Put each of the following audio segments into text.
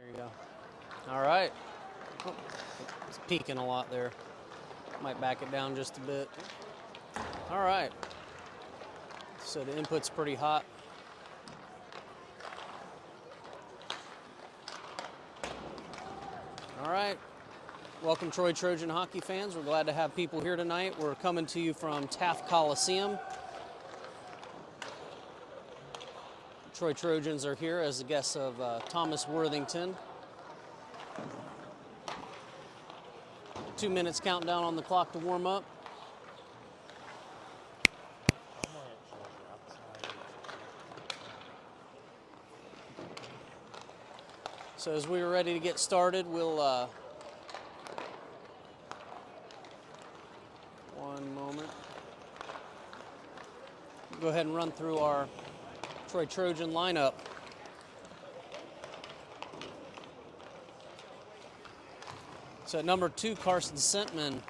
There you go. All right. Oh, it's peaking a lot there. Might back it down just a bit. All right. So the input's pretty hot. All right. Welcome, Troy Trojan hockey fans. We're glad to have people here tonight. We're coming to you from Taft Coliseum. Troy Trojans are here as the guests of Thomas Worthington. 2 minutes countdown on the clock to warm up. So as we are ready to get started, we'll one moment. Go ahead and run through our Troy Trojan lineup. So at number 2, Carson Sentman.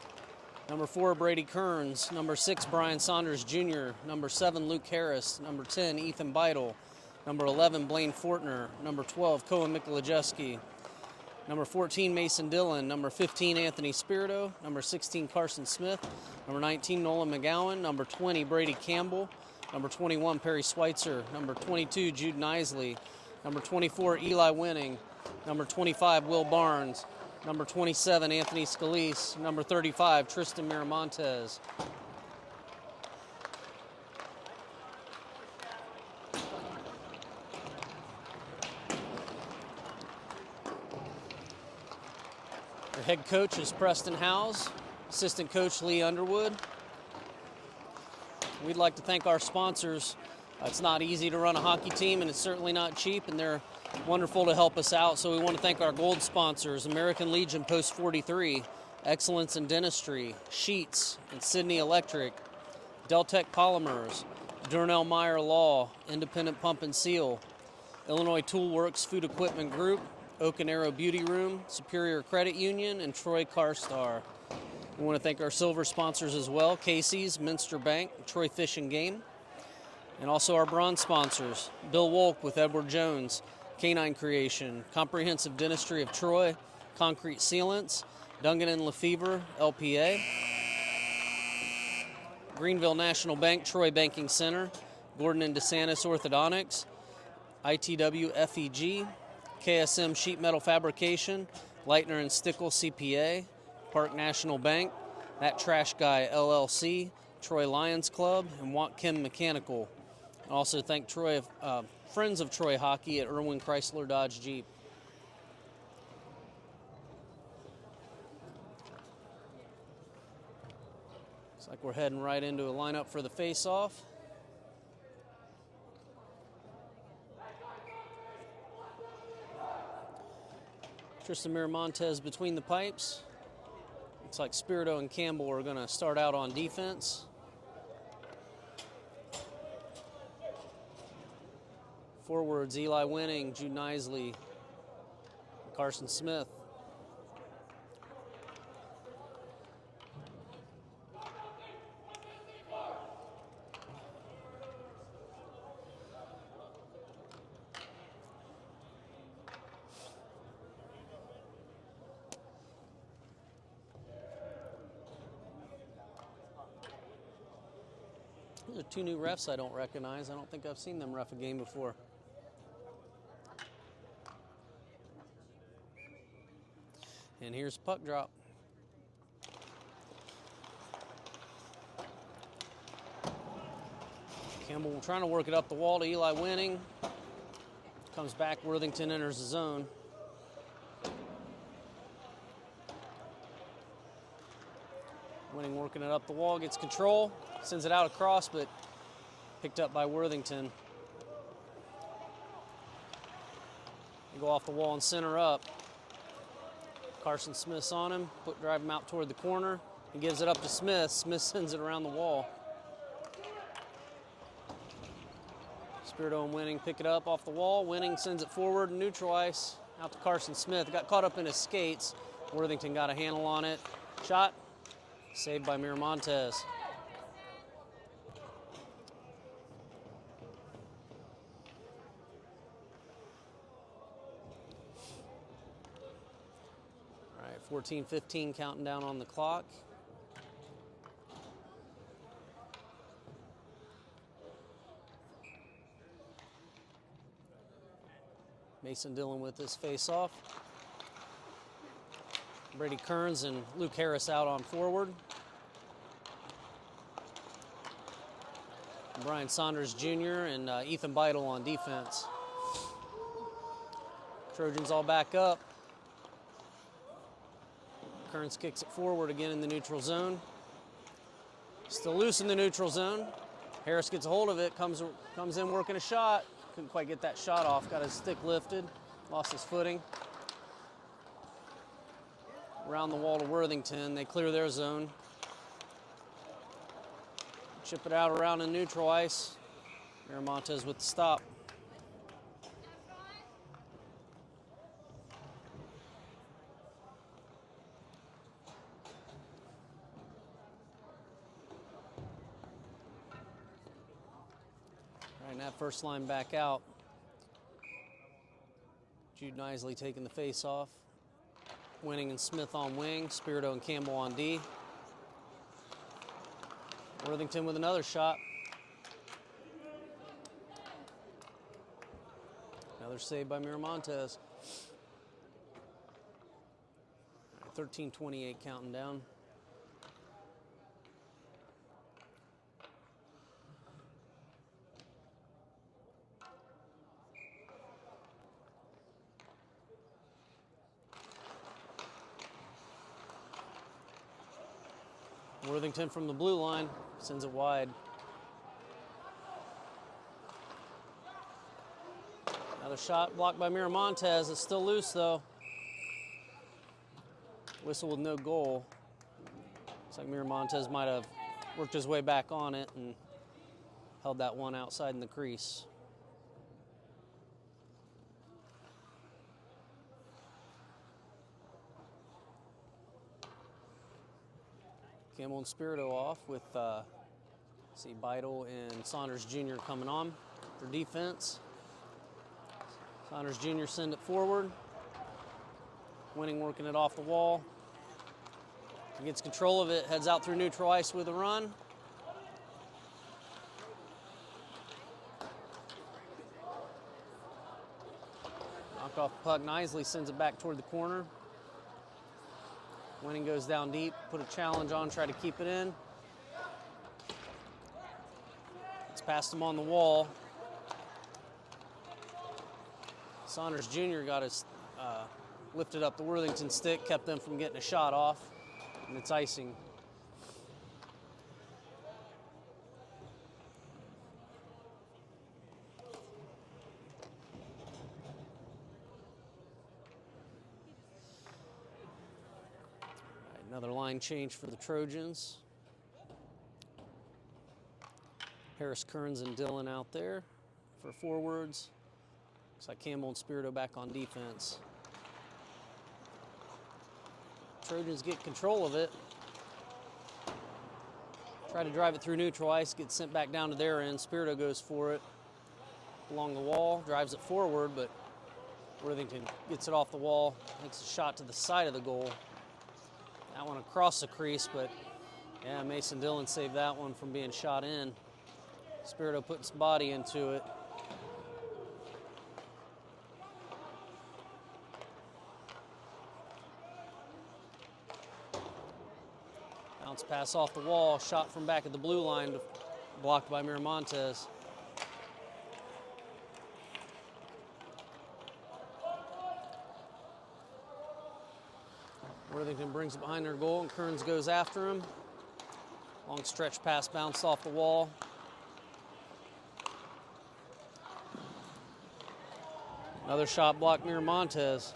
Number 4, Brady Kearns. Number 6, Brian Saunders Jr. Number 7, Luke Harris. Number 10, Ethan Beidel. Number 11, Blaine Fortner. Number 12, Koa Mikolajewski. Number 14, Mason Dillon. Number 15, Anthony Spirito. Number 16, Carson Smith. Number 19, Nolan McGowan. Number 20, Brady Campbell. Number 21, Perry Schweitzer. Number 22, Jude Nisley. Number 24, Eli Winning. Number 25, Will Barnes. Number 27, Anthony Scalise. Number 35, Tristan Miramontes. Our head coach is Preston Howes. Assistant coach Lee Underwood. We'd like to thank our sponsors. It's not easy to run a hockey team, and it's certainly not cheap, and they're wonderful to help us out. So we want to thank our gold sponsors: American Legion Post 43, Excellence in Dentistry, Sheets and Sydney Electric, Deltec Polymers, Durnell Meyer Law, Independent Pump and Seal, Illinois Tool Works Food Equipment Group, Oak and Arrow Beauty Room, Superior Credit Union, and Troy CarStar. We want to thank our silver sponsors as well: Casey's, Minster Bank, Troy Fish and Game, and also our bronze sponsors: Bill Wolk with Edward Jones, Canine Creation, Comprehensive Dentistry of Troy, Concrete Sealants, Dungan and Lefevre, LPA, Greenville National Bank, Troy Banking Center, Gordon and DeSantis Orthodontics, ITW FEG, KSM Sheet Metal Fabrication, Leitner and Stickle CPA, Park National Bank, That Trash Guy LLC, Troy Lions Club, and Want Kim Mechanical. And also thank Troy, Friends of Troy Hockey at Irwin Chrysler Dodge Jeep. Looks like we're heading right into a lineup for the face-off. Tristan Miramontes between the pipes. Looks like Spirito and Campbell are going to start out on defense. Forwards: Eli Winning, Jude Nisley, Carson Smith. Those are 2 new refs I don't recognize. I don't think I've seen them ref a game before. And here's puck drop. Campbell trying to work it up the wall to Eli Winning. Comes back, Worthington enters the zone. Winning working it up the wall, gets control, sends it out across, but picked up by Worthington. They go off the wall and center up. Carson Smith's on him, drive him out toward the corner. He gives it up to Smith. Smith sends it around the wall. Spirito and Winning pick it up off the wall. Winning sends it forward and neutral ice out to Carson Smith. Got caught up in his skates. Worthington got a handle on it. Shot, saved by Miramontes. 14:15 counting down on the clock. Mason Dillon with this face-off. Brady Kearns and Luke Harris out on forward. Brian Saunders Jr. and Ethan Beidle on defense. Trojans all back up. Kearns kicks it forward again in the neutral zone. Still loose in the neutral zone. Harris gets a hold of it, comes in working a shot. Couldn't quite get that shot off. Got his stick lifted, lost his footing. Around the wall to Worthington. They clear their zone. Chip it out around in neutral ice. Miramontes with the stop. All right, that first line back out. Jude Nisley taking the face off. Winning and Smith on wing. Spirito and Campbell on D. Worthington with another shot. Another save by Miramontes. 13:28 counting down. Worthington from the blue line sends it wide. Another shot blocked by Miramontes. It's still loose though. Whistle with no goal. Looks like Miramontes might have worked his way back on it and held that one outside in the crease. Campbell and Spirito off with, Beidle and Saunders Jr. coming on for defense. Saunders Jr. send it forward. Winning working it off the wall. He gets control of it, heads out through neutral ice with a run. Knocked off the puck, Nisley sends it back toward the corner. Winning goes down deep, put a challenge on, try to keep it in. It's past him on the wall. Saunders Jr. got his lifted up the Worthington stick, kept them from getting a shot off, and it's icing. Another line change for the Trojans. Harris, Kearns, and Dillon out there for forwards. Looks like Campbell and Spirito back on defense. Trojans get control of it. Try to drive it through neutral ice, gets sent back down to their end. Spirito goes for it along the wall, drives it forward, but Worthington gets it off the wall, makes a shot to the side of the goal. That one across the crease, but yeah, Mason Dillon saved that one from being shot in. Spirito putting his body into it. Bounce pass off the wall, shot from back at the blue line, blocked by Miramontes. Worthington brings it behind their goal, and Kearns goes after him. Long stretch pass bounced off the wall. Another shot blocked Miramontes.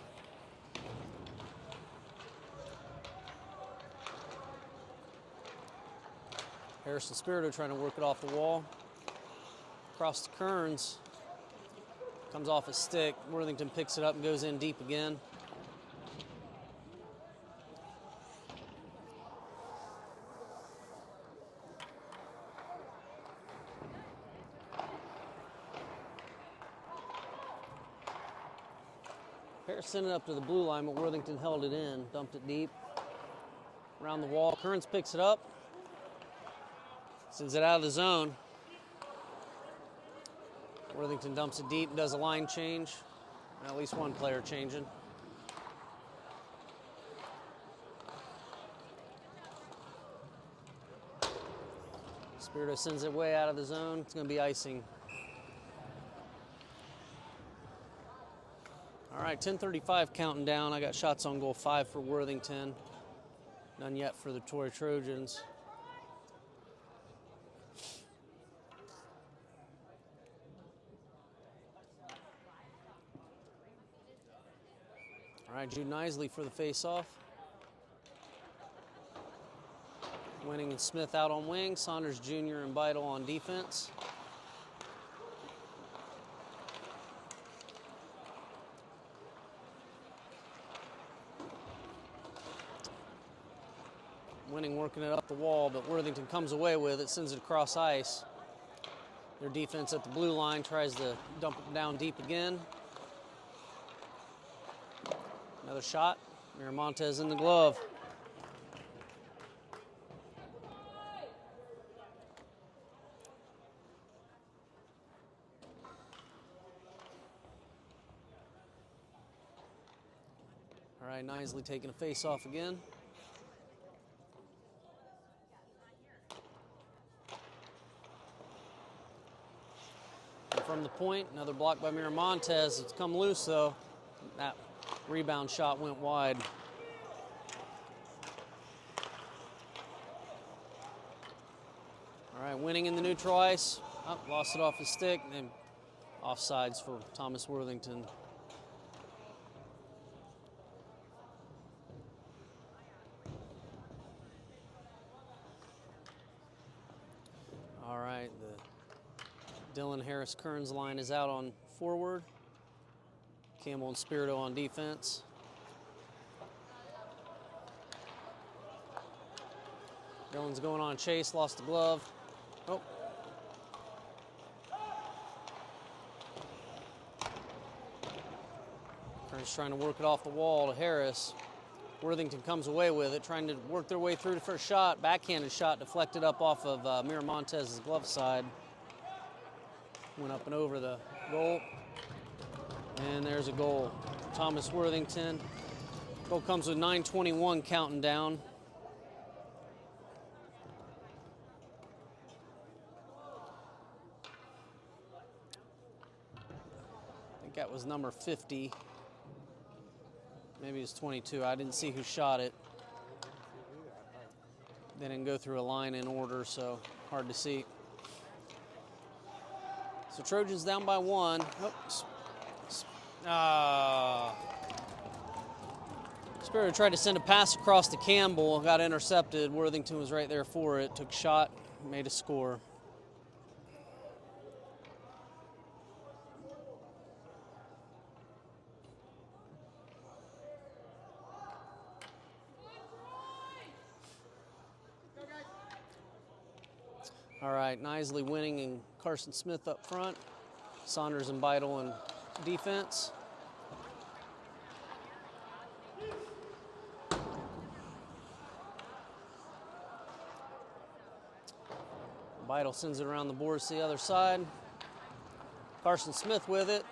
Harris and Spirito trying to work it off the wall. Across to Kearns. Comes off his stick. Worthington picks it up and goes in deep again. Harris sent it up to the blue line, but Worthington held it in, dumped it deep. Around the wall, Kearns picks it up, sends it out of the zone. Worthington dumps it deep and does a line change. At least one player changing. Spirito sends it way out of the zone. It's going to be icing. All right, 10:35 counting down. I got shots on goal 5 for Worthington. None yet for the Troy Trojans. All right, Jude Nisley for the face-off. Winning and Smith out on wing. Saunders Jr. and Beidle on defense. Winning working it up the wall, but Worthington comes away with it, sends it across ice. Their defense at the blue line tries to dump it down deep again. Another shot. Miramontes in the glove. All right, Nisley taking a face-off again. And from the point, another block by Miramontes. It's come loose, though. That rebound shot went wide. All right, winning in the neutral ice. Oh, lost it off his stick, and offsides for Thomas Worthington. All right, the Dylan Harris Kearns line is out on forward. Campbell and Spirito on defense. Dylan's going on a chase, lost the glove. Oh. Kearns trying to work it off the wall to Harris. Worthington comes away with it, trying to work their way through the first shot. Backhanded shot deflected up off of Miramontes' glove side. Went up and over the goal. And there's a goal. Thomas Worthington. Goal comes with 9:21 counting down. I think that was number 50. Maybe it's 22. I didn't see who shot it. They didn't go through a line in order, so hard to see. So Trojans down by 1. Oops. Spirito tried to send a pass across to Campbell, got intercepted. Worthington was right there for it, took a shot, made a score. All right, Nisley winning and Carson Smith up front. Saunders and Beidle in defense. Beidle sends it around the boards to the other side. Carson Smith with it.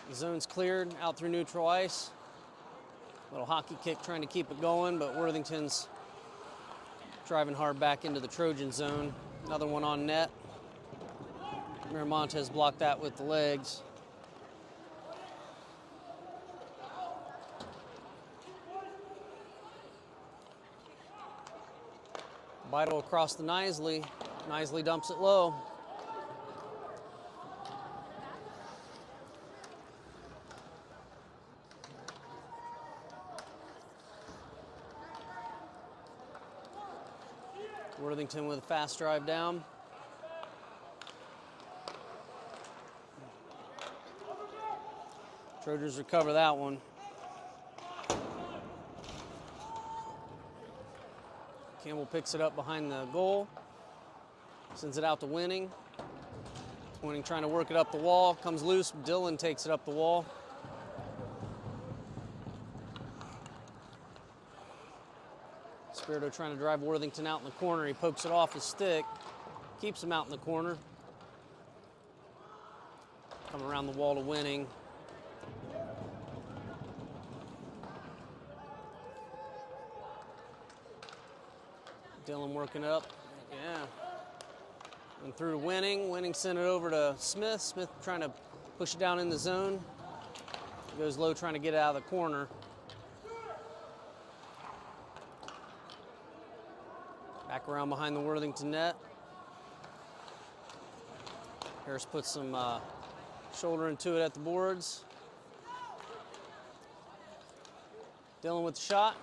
The zone's cleared out through neutral ice. Little hockey kick trying to keep it going, but Worthington's driving hard back into the Trojan zone. Another one on net. Miramontes blocked that with the legs. Beidle across the Nisley. Nisley dumps it low. Worthington with a fast drive down. Trojans recover that one. Campbell picks it up behind the goal. Sends it out to Winning. Winning trying to work it up the wall. Comes loose. Dylan takes it up the wall. Spirito trying to drive Worthington out in the corner. He pokes it off his stick, keeps him out in the corner. Coming around the wall to Winning. Dillon working up. Yeah. And through to Winning. Winning sent it over to Smith. Smith trying to push it down in the zone. Goes low trying to get it out of the corner. Back around behind the Worthington net. Harris puts some shoulder into it at the boards. Dillon with the shot.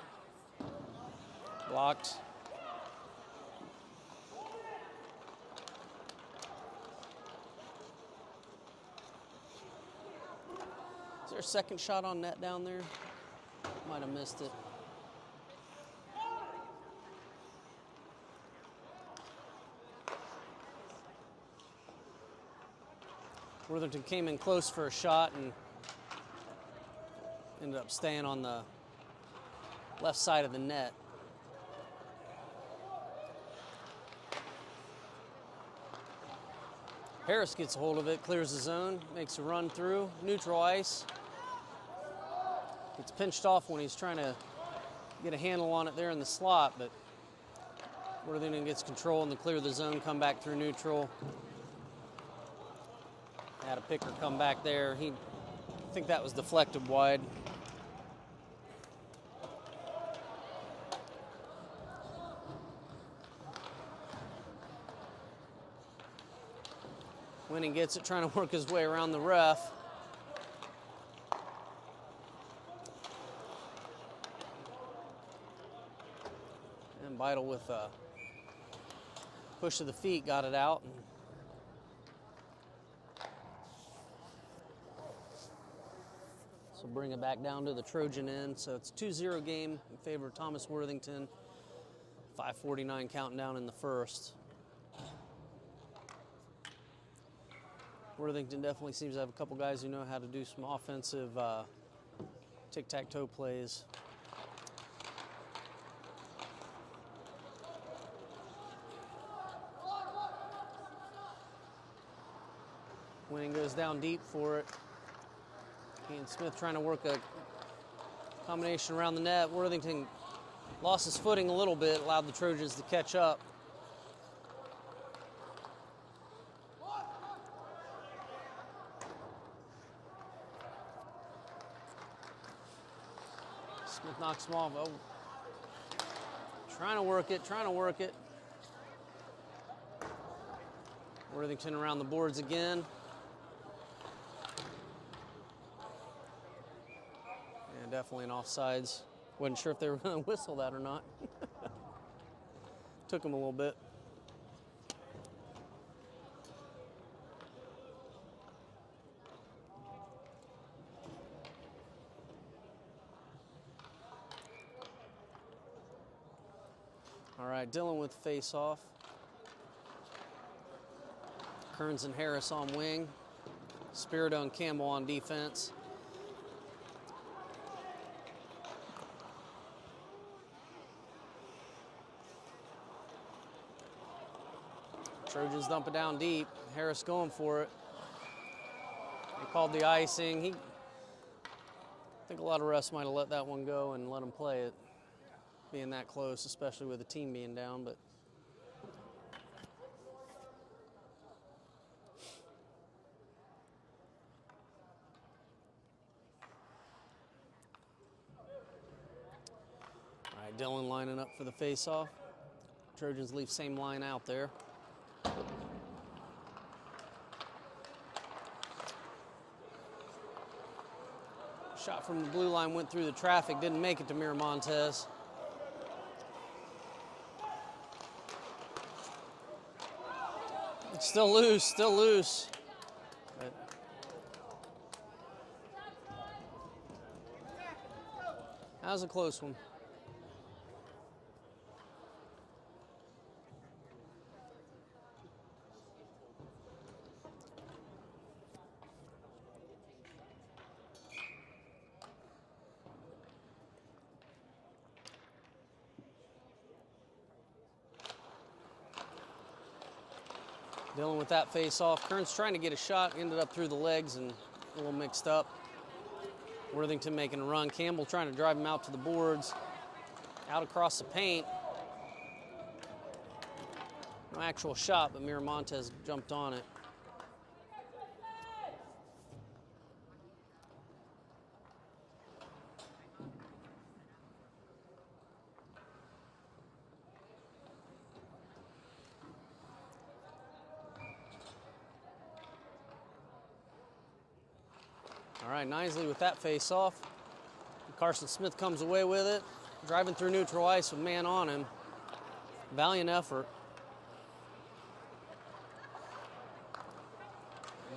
Blocked. Is there a second shot on net down there? Might have missed it. Worthington came in close for a shot and ended up staying on the left side of the net. Harris gets a hold of it, clears the zone, makes a run through, neutral ice. Gets pinched off when he's trying to get a handle on it there in the slot, but Worthington gets control and to clear the zone, come back through neutral. Had a picker come back there. I think that was deflected wide. Winning gets it, trying to work his way around the ref. And Beidel with a push of the feet got it out. So bring it back down to the Trojan end. So it's a 2-0 game in favor of Thomas Worthington. 5:49 counting down in the first. Worthington definitely seems to have a couple guys who know how to do some offensive tic-tac-toe plays. Winning goes down deep for it. Ian Smith trying to work a combination around the net. Worthington lost his footing a little bit, allowed the Trojans to catch up. Smith knocks him off. Oh. Trying to work it, trying to work it. Worthington around the boards again. And definitely an offsides. Wasn't sure if they were going to whistle that or not. Took him a little bit. All right, Dillon with face-off. Kearns and Harris on wing. Spirito and Campbell on defense. Trojans dump it down deep. Harris going for it. They called the icing. I think a lot of refs might have let that one go and let him play it, being that close, especially with the team being down. But all right, Dillon lining up for the face-off. Trojans leave same line out there. Shot from the blue line went through the traffic, didn't make it to Miramontes. It's still loose, still loose. But that was a close one. Dillon with that face off. Kern's trying to get a shot, ended up through the legs and a little mixed up. Worthington making a run. Campbell trying to drive him out to the boards. Out across the paint. No actual shot, but Miramontes jumped on it. All right, Nisley with that face off. Carson Smith comes away with it. Driving through neutral ice with man on him. Valiant effort.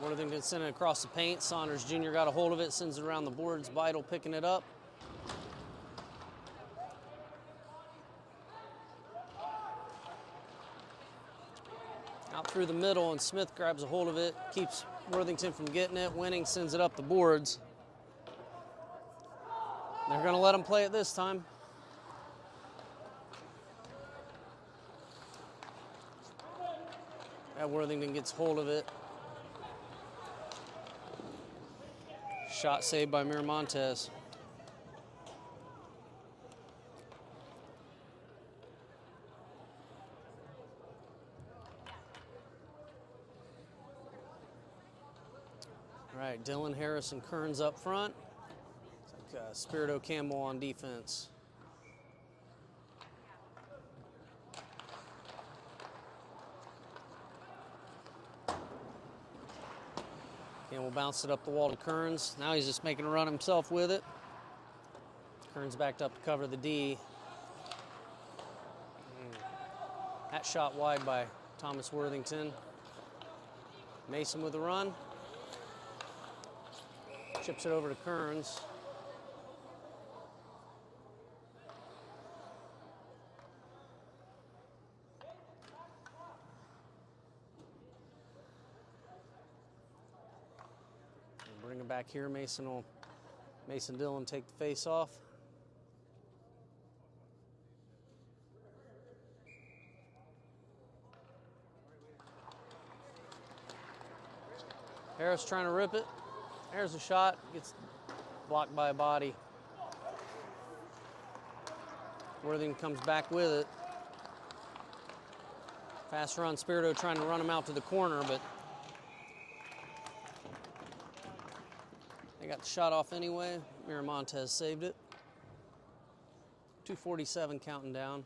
Worthington sent it across the paint. Saunders Jr. got a hold of it, sends it around the boards. Beidle picking it up. Out through the middle, and Smith grabs a hold of it, keeps Worthington from getting it. Winning sends it up the boards. They're going to let him play it this time. Worthington gets hold of it. Shot saved by Miramontes. All right, Dillon, Harris, and Kearns up front. It's like Spirito Campbell on defense. Campbell bounced it up the wall to Kearns. Now he's just making a run himself with it. Kearns backed up to cover the D. That shot wide by Thomas Worthington. Mason with a run. Chips it over to Kearns. Bring it back here. Mason Dillon take the face off. Harris trying to rip it. There's a shot. Gets blocked by a body. Worthington comes back with it. Fast run. Spirito trying to run him out to the corner, but they got the shot off anyway. Miramontes saved it. 2:47 counting down.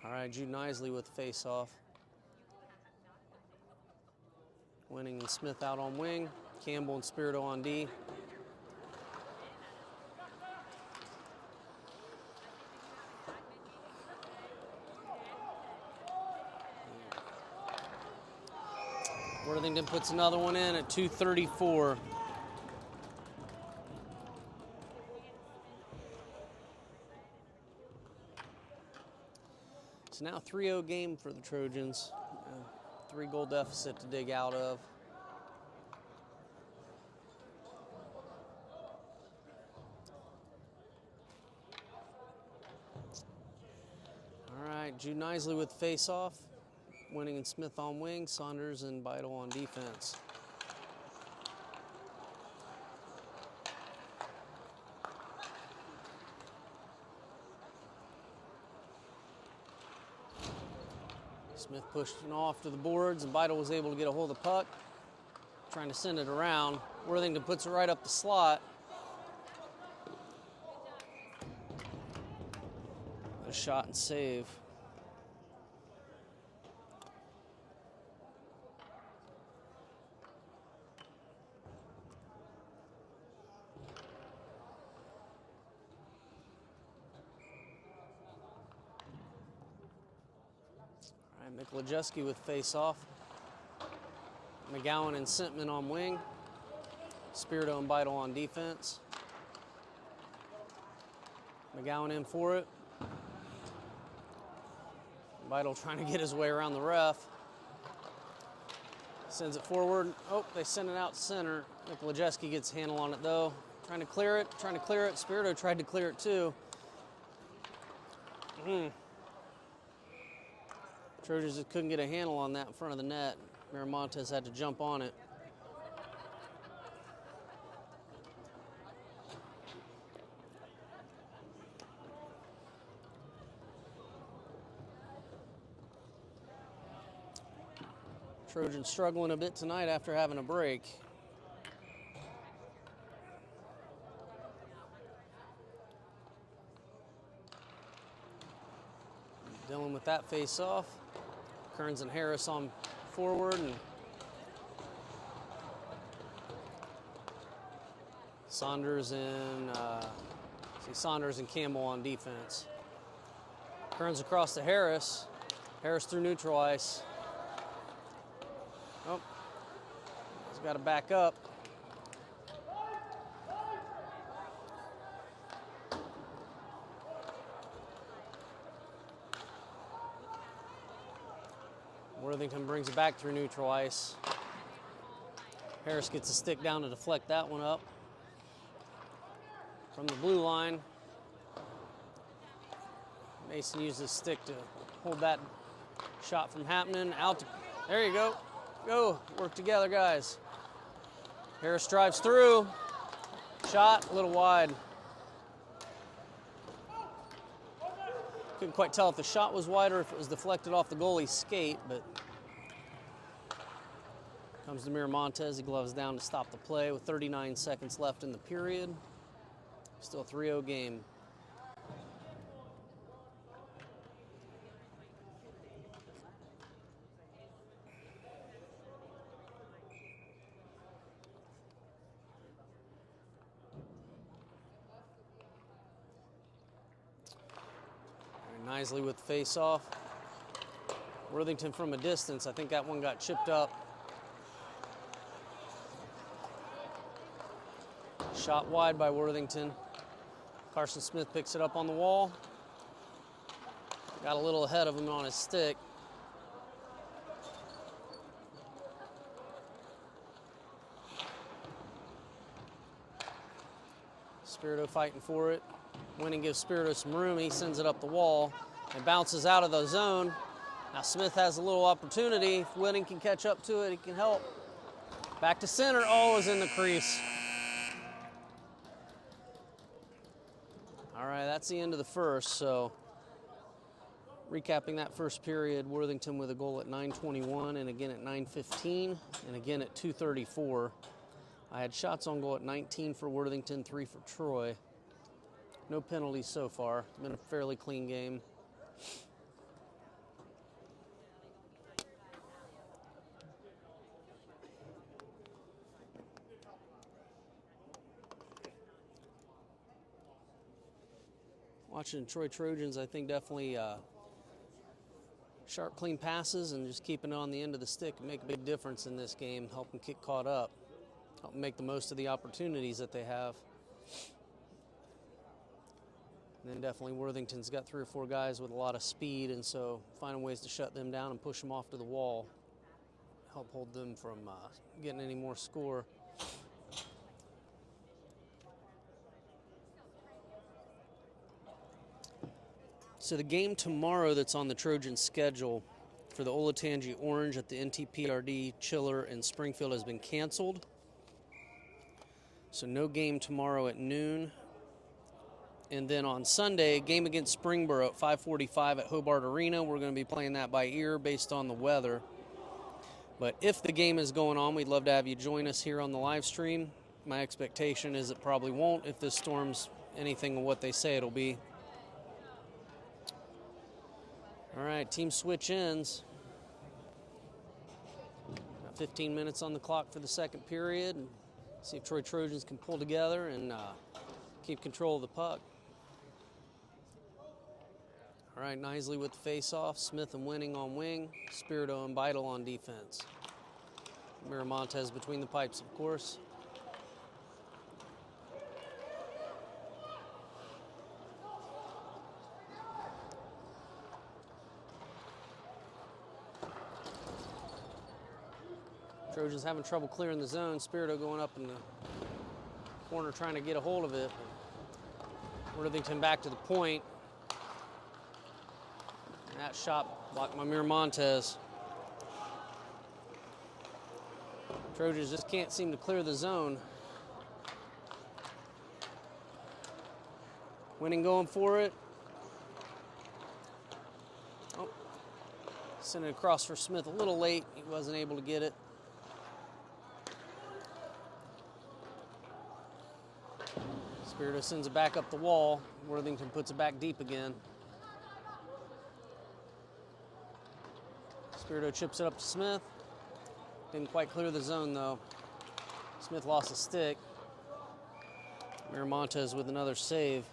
All right, Jude Nisley with the face-off. Winning and Smith out on wing. Campbell and Spirito on D. Worthington puts another one in at 2:34. It's now a 3-0 game for the Trojans. 3-goal deficit to dig out of. All right, Jude Nisley with face-off. Winning and Smith on wing, Saunders and Beidle on defense. Smith pushed it off to the boards, and Beidle was able to get a hold of the puck. Trying to send it around. Worthington puts it right up the slot. A shot and save. Mikolajewski with face-off. McGowan and Sentman on wing. Spirito and Beidle on defense. McGowan in for it. Beidle trying to get his way around the ref. Sends it forward. Oh, they send it out center. Mikolajewski gets a handle on it though. trying to clear it, Spirito tried to clear it too. Trojans just couldn't get a handle on that in front of the net. Miramontes had to jump on it. Trojans struggling a bit tonight after having a break. Dealing with that face-off. Kearns and Harris on forward, and Saunders and Campbell on defense. Kearns across to Harris. Harris through neutral ice. Oh, he's got to back up. Worthington brings it back through neutral ice. Harris gets a stick down to deflect that one up. From the blue line, Mason used his stick to hold that shot from happening. Out to, there you go. Go, work together, guys. Harris drives through. Shot, a little wide. Couldn't quite tell if the shot was wide or if it was deflected off the goalie's skate, but comes to Miramontes. He gloves down to stop the play with 39 seconds left in the period. Still 3-0 game. Nisley with the face-off. Worthington from a distance. I think that one got chipped up. Shot wide by Worthington. Carson Smith picks it up on the wall. Got a little ahead of him on his stick. Spirito fighting for it. Winning gives Spirito some room. He sends it up the wall and bounces out of the zone. Now Smith has a little opportunity. If Winning can catch up to it, he can help. Back to center. Oh, is in the crease. All right, that's the end of the first. So recapping that first period, Worthington with a goal at 9:21 and again at 9:15 and again at 2:34. I had shots on goal at 19 for Worthington, 3 for Troy. No penalties so far. It's been a fairly clean game. Watching Troy Trojans, I think definitely sharp, clean passes and just keeping it on the end of the stick can make a big difference in this game, help them get caught up, help them make the most of the opportunities that they have. And then definitely Worthington's got 3 or 4 guys with a lot of speed, and so finding ways to shut them down and push them off to the wall, help hold them from getting any more score. So the game tomorrow that's on the Trojan schedule for the Olatanji Orange at the NTPRD, Chiller, and Springfield has been canceled. So no game tomorrow at noon. And then on Sunday, a game against Springboro at 5:45 at Hobart Arena. We're going to be playing that by ear based on the weather. But if the game is going on, we'd love to have you join us here on the live stream. My expectation is it probably won't if this storm's anything of what they say it'll be. All right, team switch ends. Got 15 minutes on the clock for the second period. And see if Troy Trojans can pull together and keep control of the puck. All right, Nisley with the face-off. Smith and Winning on wing. Spirito and Beidel on defense. Miramontes between the pipes, of course. Trojans having trouble clearing the zone. Spirito going up in the corner trying to get a hold of it. Worthington back to the point. And that shot blocked by Miramontes. Trojans just can't seem to clear the zone. Winning going for it. Oh, sent it across for Smith a little late. He wasn't able to get it. Spirito sends it back up the wall. Worthington puts it back deep again. Spirito chips it up to Smith. Didn't quite clear the zone though. Smith lost a stick. Miramontes with another save.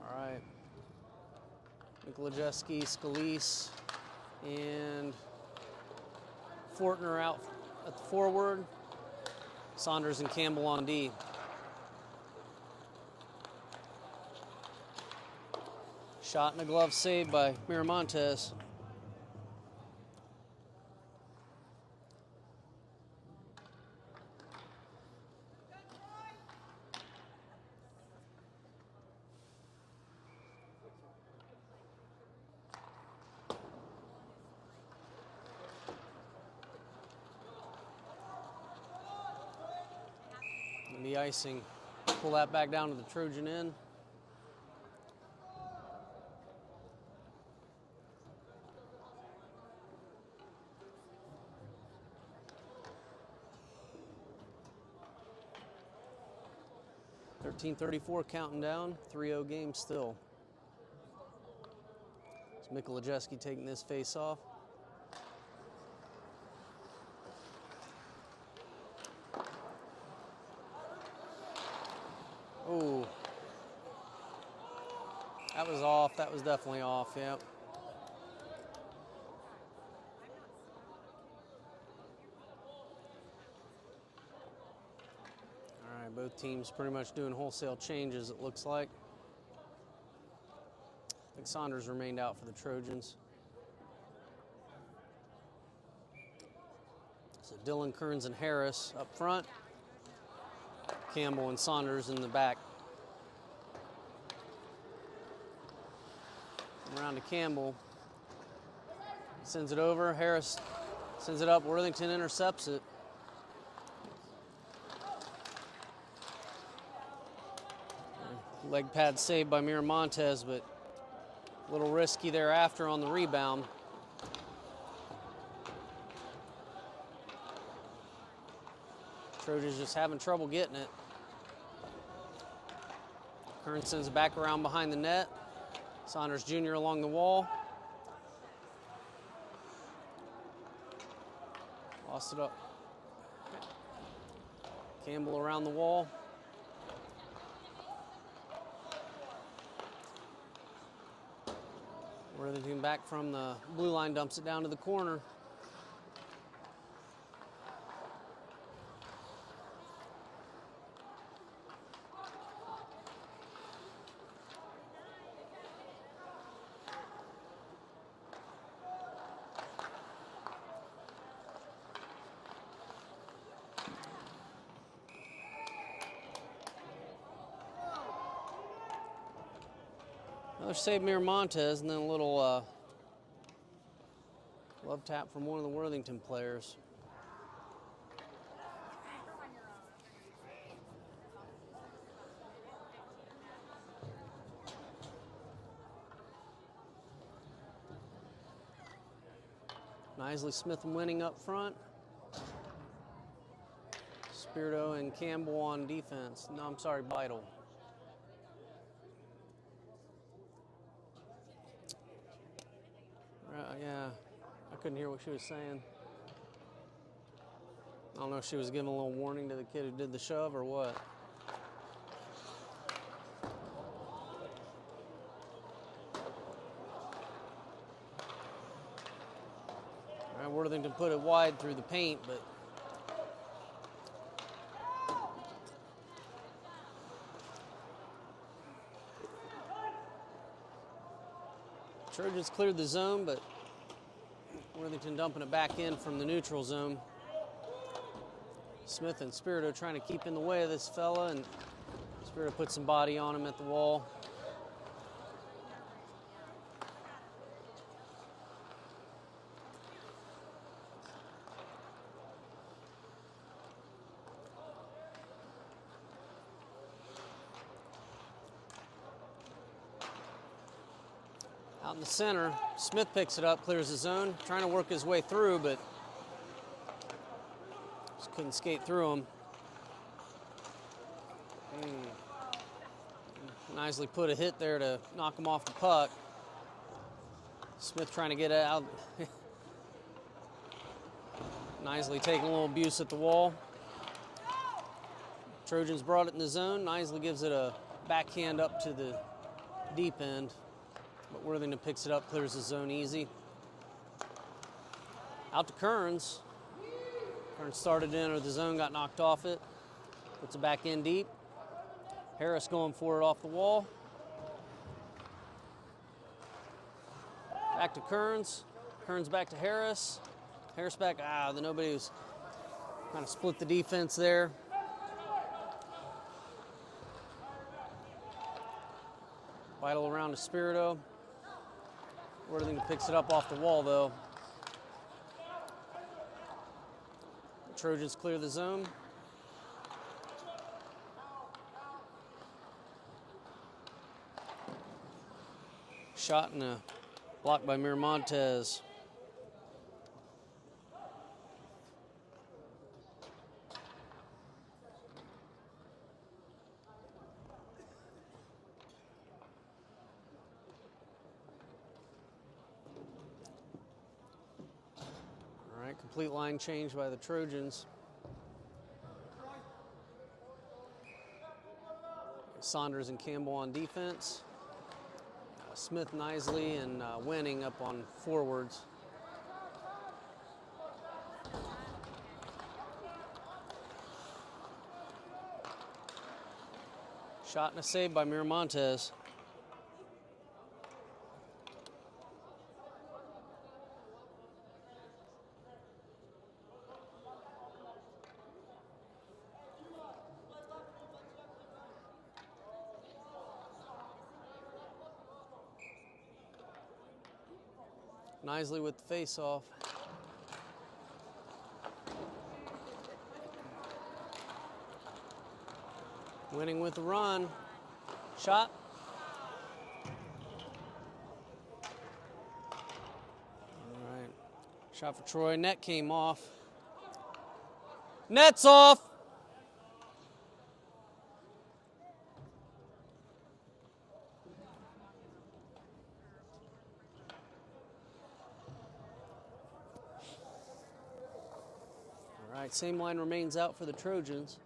All right. Mikolajewski, Scalise, and Fortner out at the forward. Saunders and Campbell on D. Shot and a glove saved by Miramontes. And the icing, pull that back down to the Trojan end. .34 counting down, 3-0 game still. It's Mikolajewski taking this face off. Oh, that was off. That was definitely off, yep. All right, both teams pretty much doing wholesale changes, it looks like. I think Saunders remained out for the Trojans. So Dillon, Kearns, and Harris up front. Campbell and Saunders in the back. Around to Campbell. Sends it over. Harris sends it up. Worthington intercepts it. Leg pad saved by Miramontes, but a little risky thereafter on the rebound. Trojans just having trouble getting it. Kearns sends it back around behind the net. Saunders Jr. along the wall. Lost it up. Campbell around the wall. Worthington back from the blue line, dumps it down to the corner. Another save Miramontes, and then a little glove tap from one of the Worthington players. Isley Smith winning up front. Spirito and Campbell on defense. No, I'm sorry, Beidle. Yeah, I couldn't hear what she was saying. I don't know if she was giving a little warning to the kid who did the shove or what. All right, Worthington put it wide through the paint, but Trojans cleared the zone, but Worthington dumping it back in from the neutral zone. Smith and Spirito trying to keep in the way of this fella, and Spirito put some body on him at the wall. Out in the center, Smith picks it up, clears the zone, trying to work his way through, but just couldn't skate through him. Nicely put a hit there to knock him off the puck. Smith trying to get it out. Nicely taking a little abuse at the wall. Trojans brought it in the zone. Nicely gives it a backhand up to the deep end. But Worthington picks it up, clears the zone easy. Out to Kearns. Kearns started in, or the zone got knocked off it. Puts it back in deep. Harris going for it off the wall. Back to Kearns. Kearns back to Harris. Harris back. Nobody was kind of split the defense there. Vital around to Spirito. Worthington picks it up off the wall, though. The Trojans clear the zone. Shot and a block by Miramontes. Complete line change by the Trojans. Saunders and Campbell on defense. Smith, Nisley, and Winning up on forwards. Shot and a save by Miramontes. Nisley with the face-off. Winning with the run. Shot. All right. Shot for Troy. Net came off. Net's off. All right, same line remains out for the Trojans.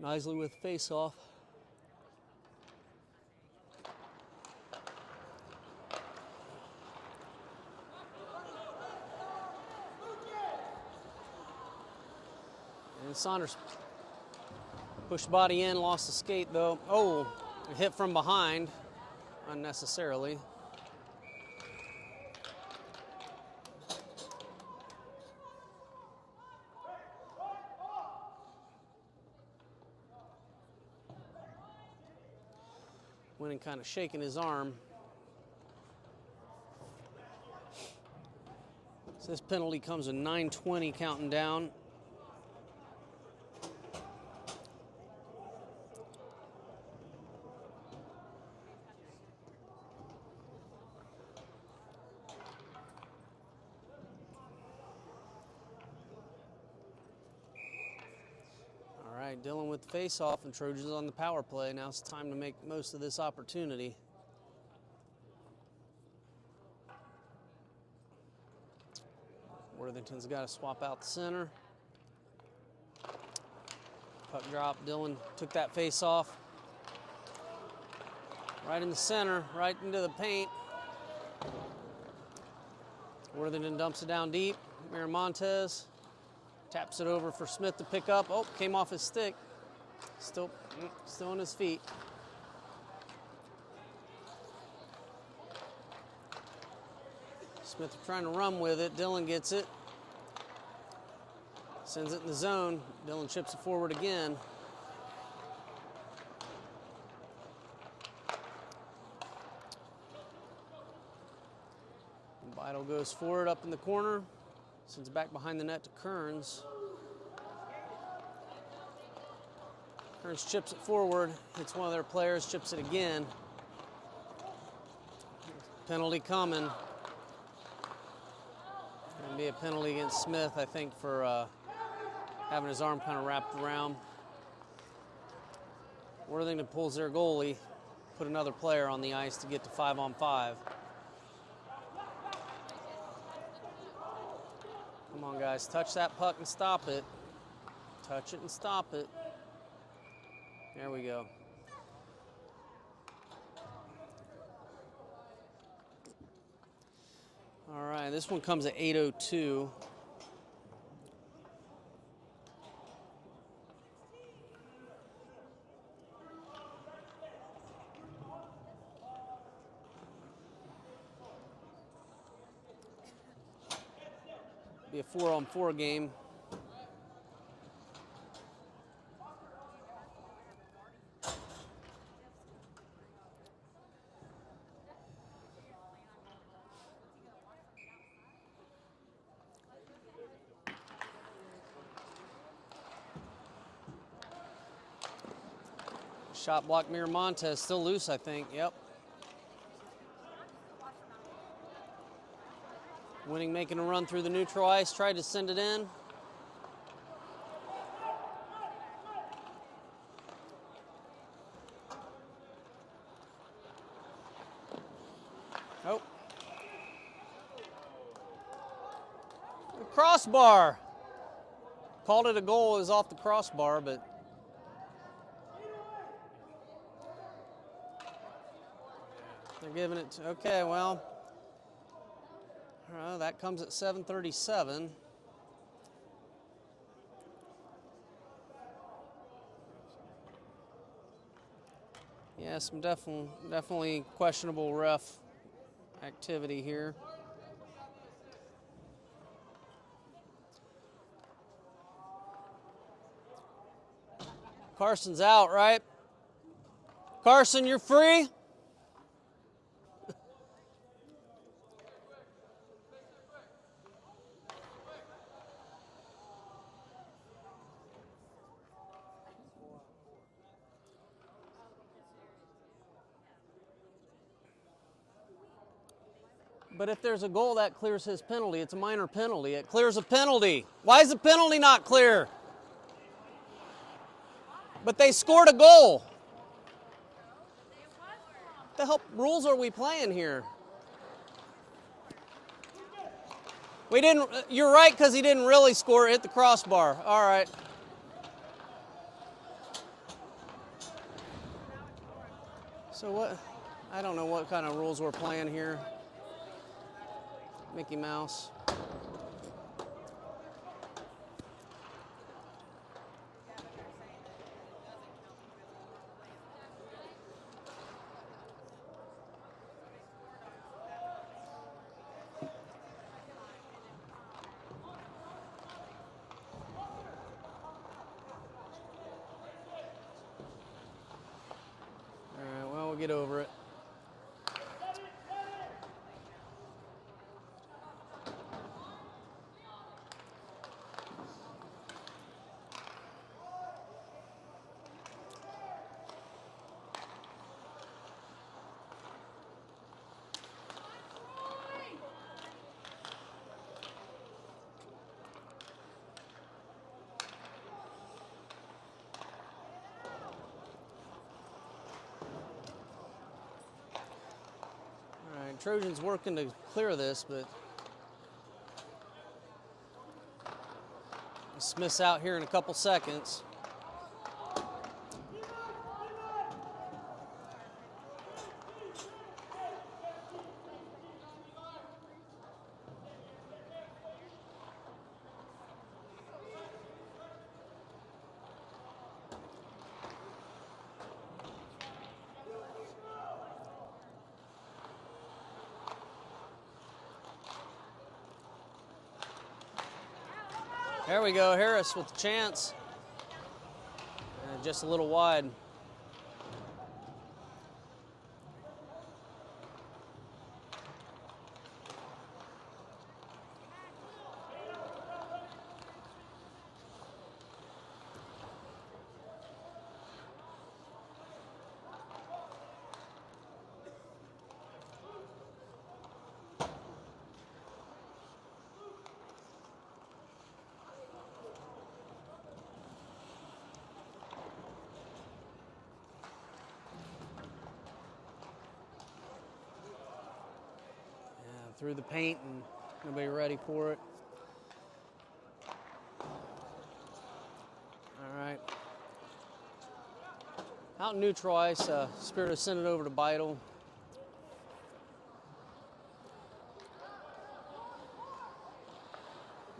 Nisley with face-off. And Saunders pushed body in, lost the skate though. Oh, a hit from behind, unnecessarily. Winning kind of shaking his arm. So this penalty comes with 9:20 counting down. Dillon with the face-off and Trojans on the power play. Now it's time to make most of this opportunity. Worthington's got to swap out the center. Puck drop. Dillon took that face-off. Right in the center, right into the paint. Worthington dumps it down deep. Miramontes taps it over for Smith to pick up. Oh, came off his stick. Still on his feet. Smith trying to run with it. Dillon gets it. Sends it in the zone. Dillon chips it forward again. Vital goes forward up in the corner. Sends it back behind the net to Kearns. Kearns chips it forward. Hits one of their players, chips it again. Penalty coming. Going to be a penalty against Smith, I think, for having his arm kind of wrapped around. Worthington pulls their goalie, put another player on the ice to get to 5-on-5. Come on, guys, touch that puck and stop it. Touch it and stop it. There we go. All right, this one comes at 8:02. Be a 4-on-4 game. Shot block Miramontes, still loose, I think. Yep. Winning making a run through the neutral ice, tried to send it in. Oh. Crossbar. Called it a goal, it was off the crossbar, but they're giving it to, okay, well, that comes at 7:37. Yeah, some definitely questionable ref activity here. Carson's out, right? Carson, you're free? But if there's a goal, that clears his penalty. It's a minor penalty. It clears a penalty. Why is the penalty not clear? But they scored a goal. What the hell rules are we playing here? We didn't. You're right, because he didn't really score. Hit the crossbar. All right. So what? I don't know what kind of rules we're playing here. Mickey Mouse. All right, well, we'll get over it. Trojans working to clear this, but Smith's out here in a couple seconds. There we go, Harris with the chance. Just a little wide. Through the paint and nobody ready for it. All right. Out in neutral ice, Spirito sent it over to Beidel.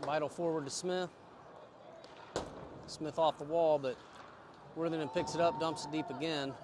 Beidel forward to Smith. Smith off the wall, but Worthington picks it up, dumps it deep again.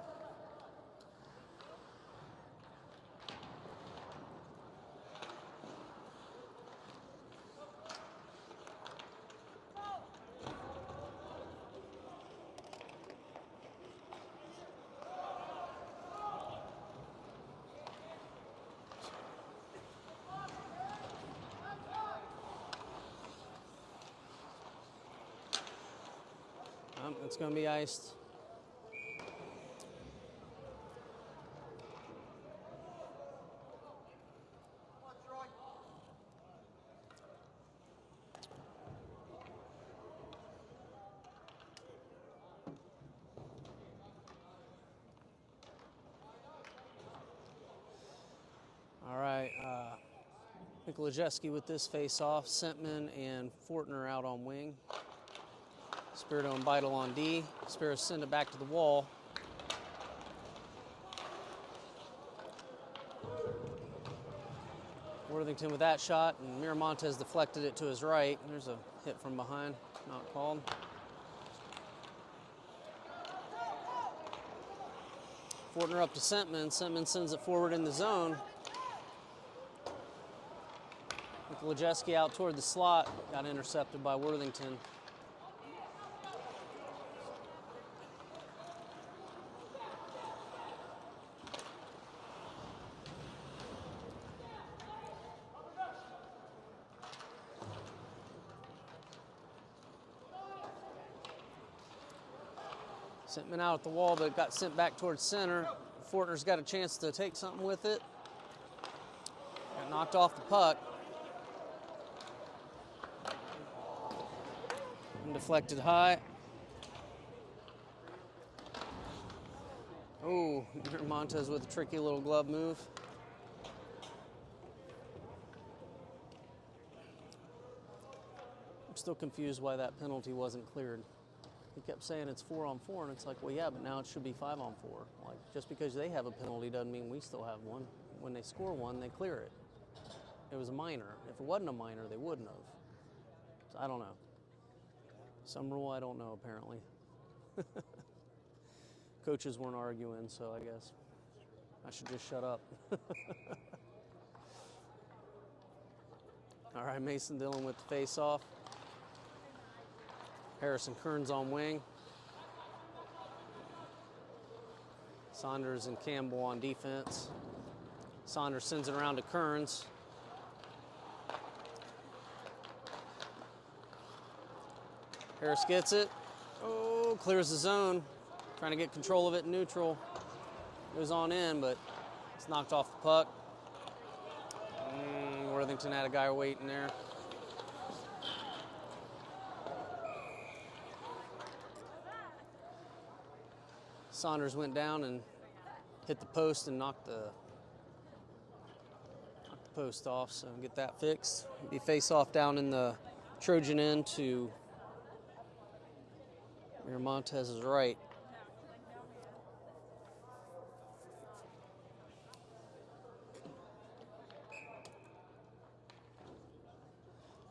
It's going to be iced. All right, Mikolajewski with this face-off. Sentman and Fortner out on wing. Spirito and Beidel on D. Spirito send it back to the wall. Worthington with that shot, and Miramontes deflected it to his right. There's a hit from behind, not called. Fortner up to Sentman. Sentman sends it forward in the zone. Mikolajewski out toward the slot, got intercepted by Worthington. Sentman out at the wall, but it got sent back towards center. Fortner's got a chance to take something with it. Got knocked off the puck. And deflected high. Oh, Montez with a tricky little glove move. I'm still confused why that penalty wasn't cleared. He kept saying it's 4-on-4, and it's like, well, yeah, but now it should be 5-on-4. Like, just because they have a penalty doesn't mean we still have one. When they score one, they clear it. It was a minor. If it wasn't a minor, they wouldn't have. So I don't know. Some rule I don't know, apparently. Coaches weren't arguing, so I guess I should just shut up. All right, Mason Dillon with the face-off. Harrison Kearns on wing. Saunders and Campbell on defense. Saunders sends it around to Kearns. Harris gets it. Oh, clears the zone. Trying to get control of it in neutral. Goes on in, but it's knocked off the puck. Worthington had a guy waiting there. Saunders went down and hit the post and knocked the post off, so get that fixed. Be face off down in the Trojan end to Miramontes' right.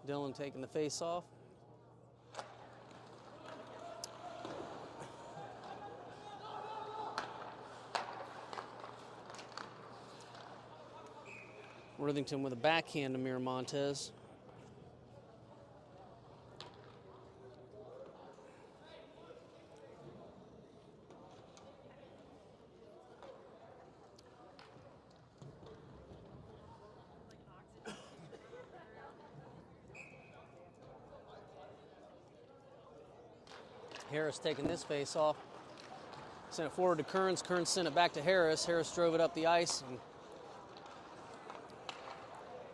Dillon taking the face off. Worthington with a backhand to Miramontes. Harris taking this face off. Sent it forward to Kearns. Kearns sent it back to Harris. Harris drove it up the ice and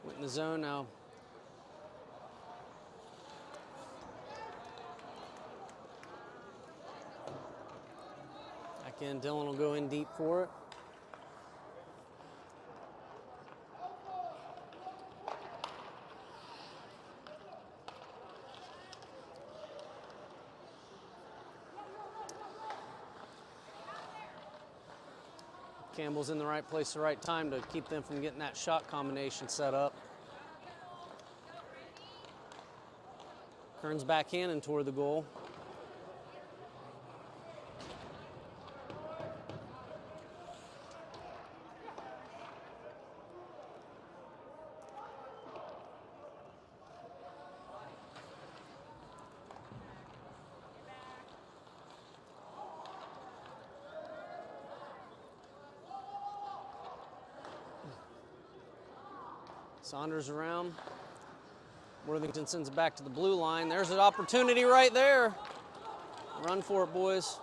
went in the zone now. Back in, Dillon will go in deep for it. Campbell's in the right place at the right time to keep them from getting that shot combination set up. Kearns backhanding toward the goal. Saunders around. Worthington sends it back to the blue line. There's an opportunity right there. Run for it, boys.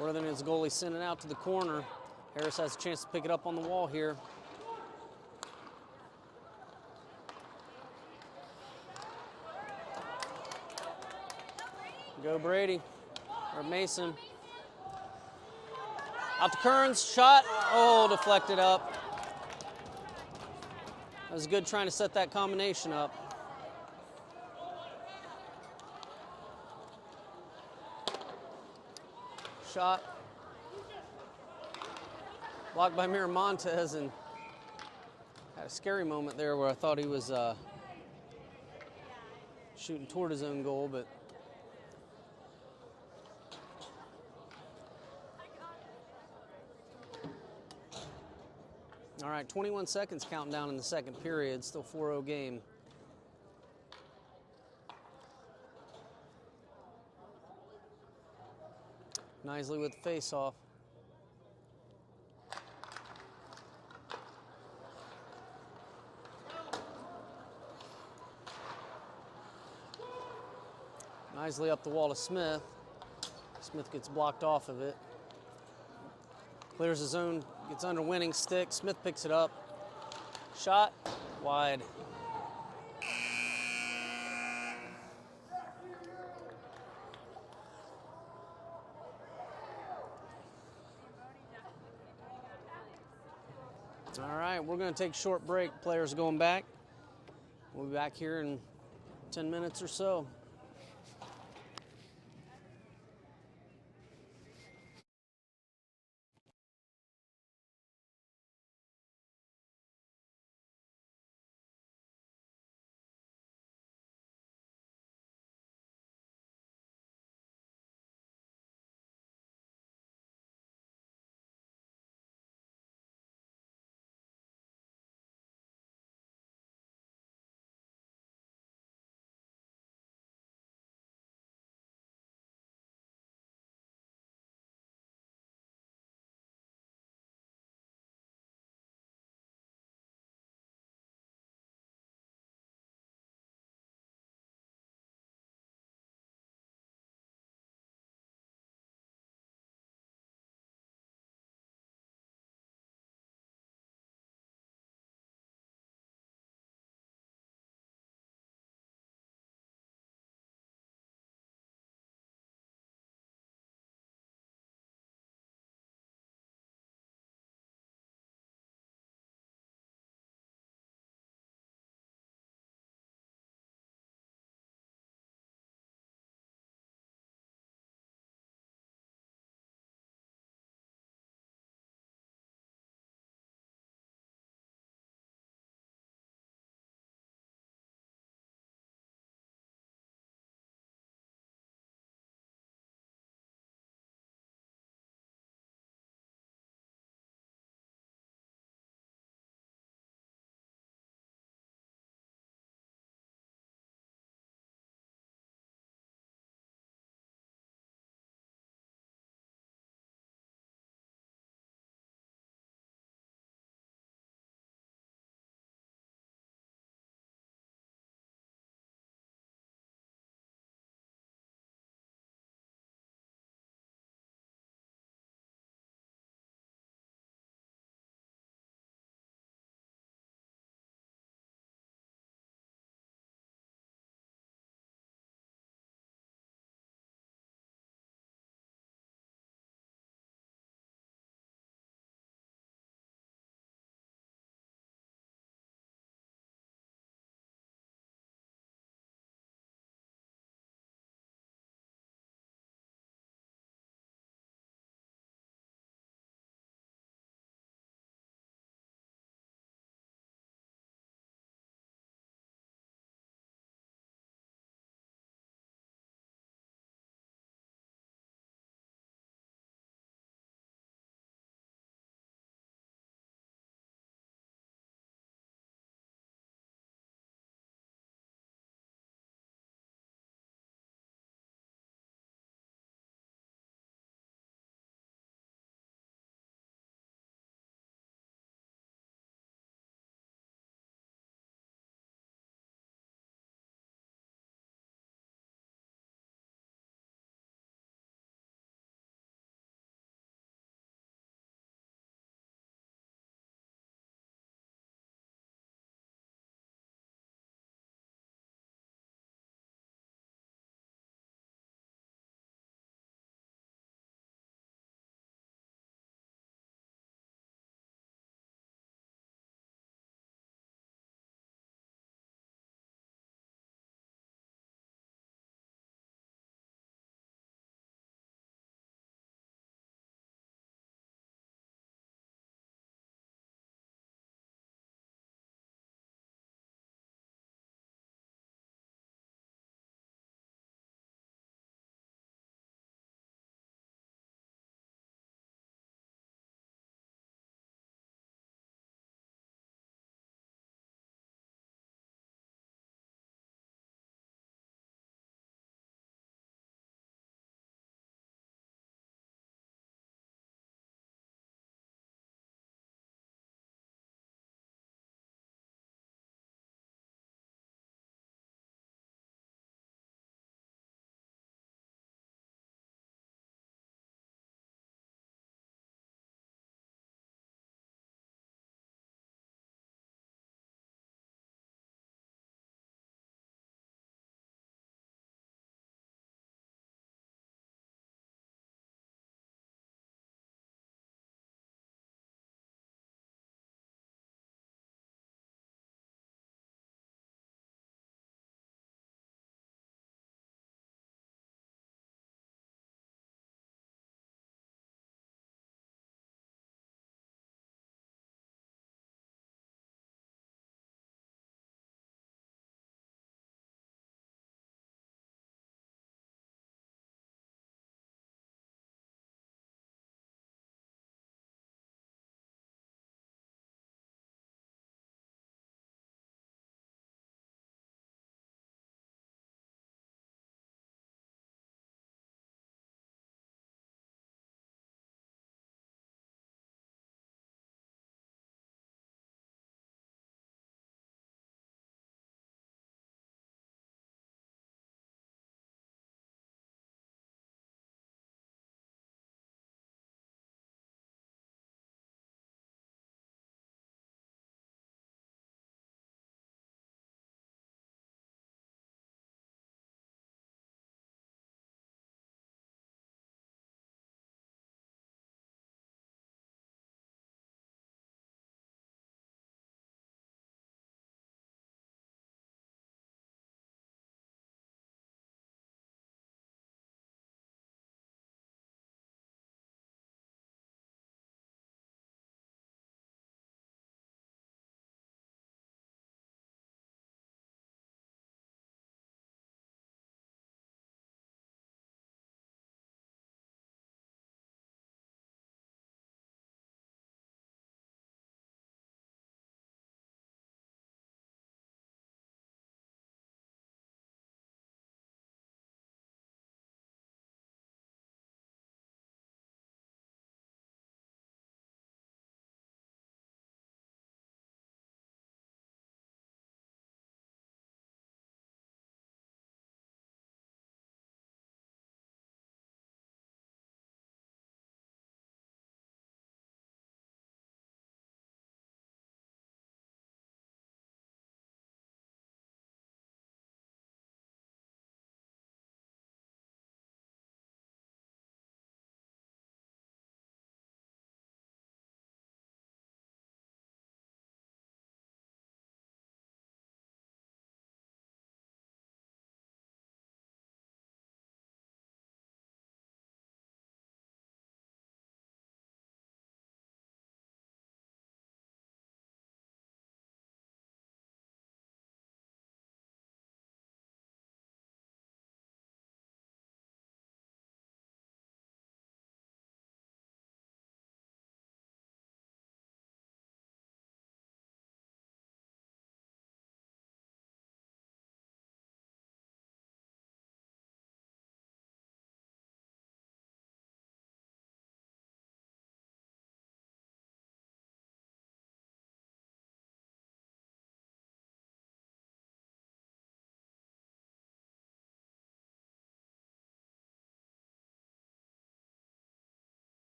Worthington's goalie sent it out to the corner. Harris has a chance to pick it up on the wall here. Go Brady, or Mason. Out to Kearns, shot, oh, deflected up. That was good trying to set that combination up. Shot. Blocked by Miramontes, and had a scary moment there where I thought he was shooting toward his own goal, but all right, 21 seconds counting down in the second period, still 4-0 game. Knisley with the face-off. Knisley up the wall to Smith. Smith gets blocked off of it. Clears his own, gets under winning stick. Smith picks it up. Shot, wide. All right, we're going to take a short break. Players going back. We'll be back here in 10 minutes or so.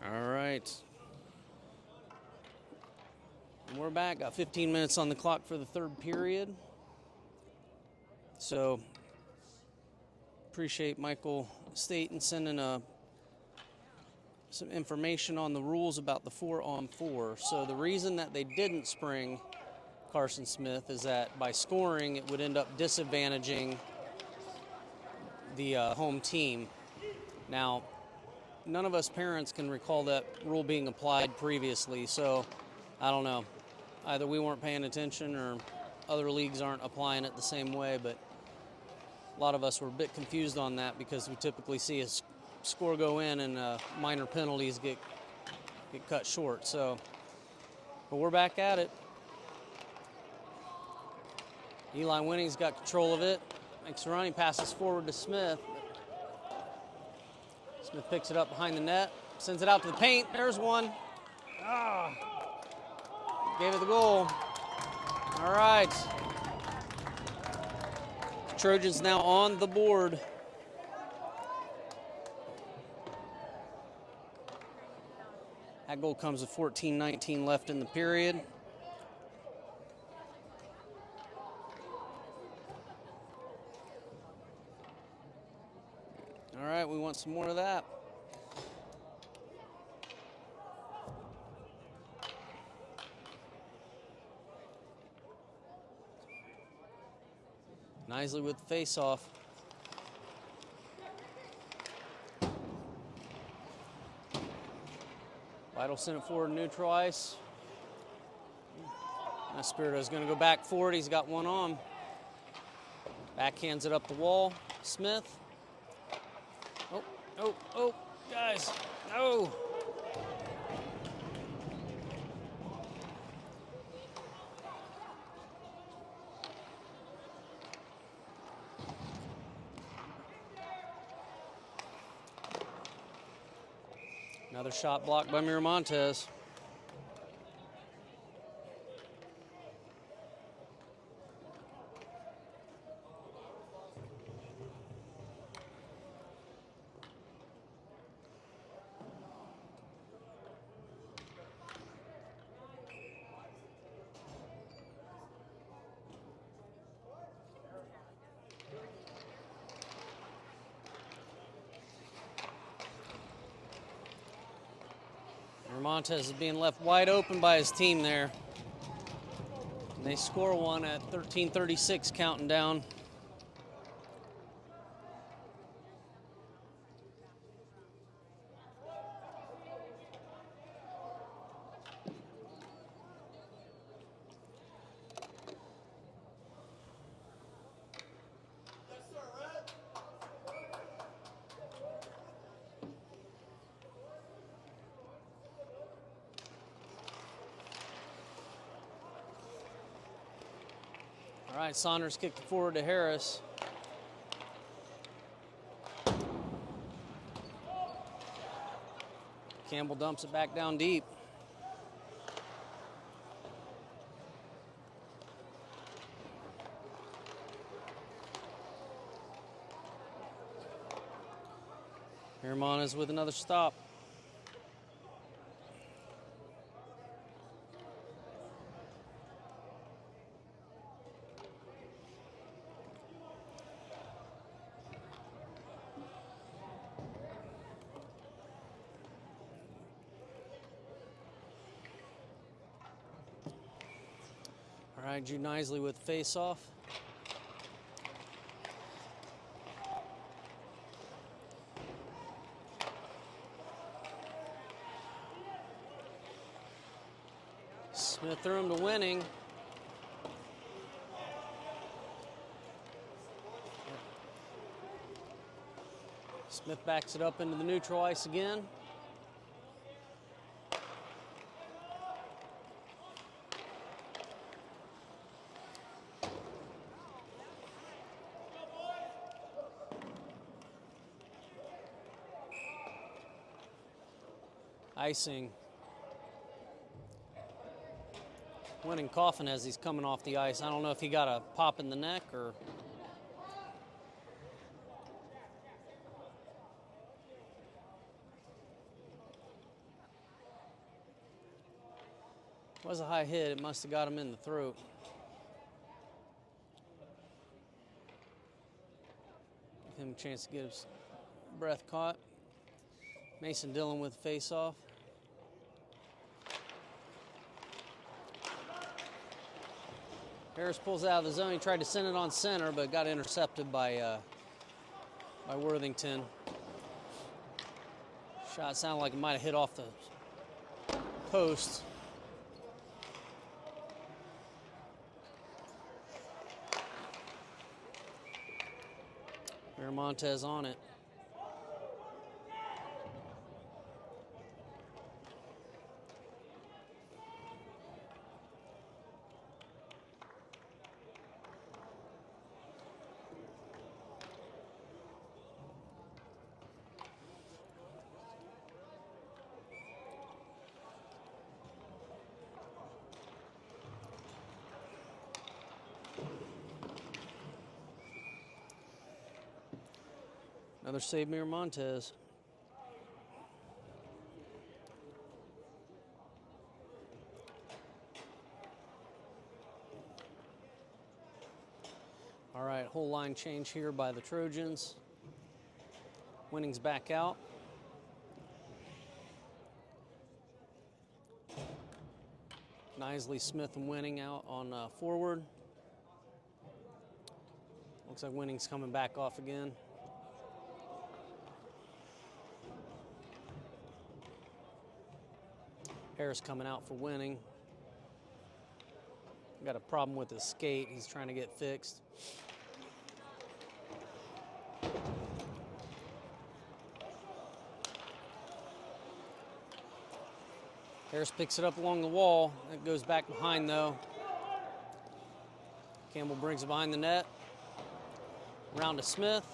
All right. And we're back. Got 15 minutes on the clock for the third period. So appreciate Michael Staten sending some information on the rules about the 4-on-4. So the reason that they didn't spring Carson Smith is that by scoring it would end up disadvantaging the home team. Now, none of us parents can recall that rule being applied previously, so I don't know. Either we weren't paying attention or other leagues aren't applying it the same way, but a lot of us were a bit confused on that because we typically see a score go in and minor penalties get cut short. So, but we're back at it. Eli Winning's got control of it. Makes a run, he passes forward to Smith. Smith picks it up behind the net, sends it out to the paint. There's one. Gave it the goal. All right. Trojans now on the board. That goal comes with 14:19 left in the period. All right, we want some more of that. Nisley with the face-off. Vital sent it forward to neutral ice. Espirito's going to go back forward. He's got one on. Backhands it up the wall. Smith. Oh, guys. No. Another shot blocked by Miramontes. Montez is being left wide open by his team there. And they score one at 13:36 counting down. All right, Saunders kicked it forward to Harris. Campbell dumps it back down deep. Herman is with another stop. All right, Jude Nisley with face-off. Smith threw him to Winning. Smith backs it up into the neutral ice again. Icing. Winning coughing as he's coming off the ice. I don't know if he got a pop in the neck or... Was a high hit. It must have got him in the throat. Give him a chance to get his breath caught. Mason Dillon with face-off. Harris pulls out of the zone. He tried to send it on center, but got intercepted by Worthington. Shot sounded like it might have hit off the post. Miramontes on it. Another save, Miramontes. All right, whole line change here by the Trojans. Winning's back out. Nisley, Smith, and Winning out on forward. Looks like Winning's coming back off again. Harris coming out for Winning. Got a problem with his skate. He's trying to get fixed. Harris picks it up along the wall. It goes back behind though. Campbell brings it behind the net. Around to Smith.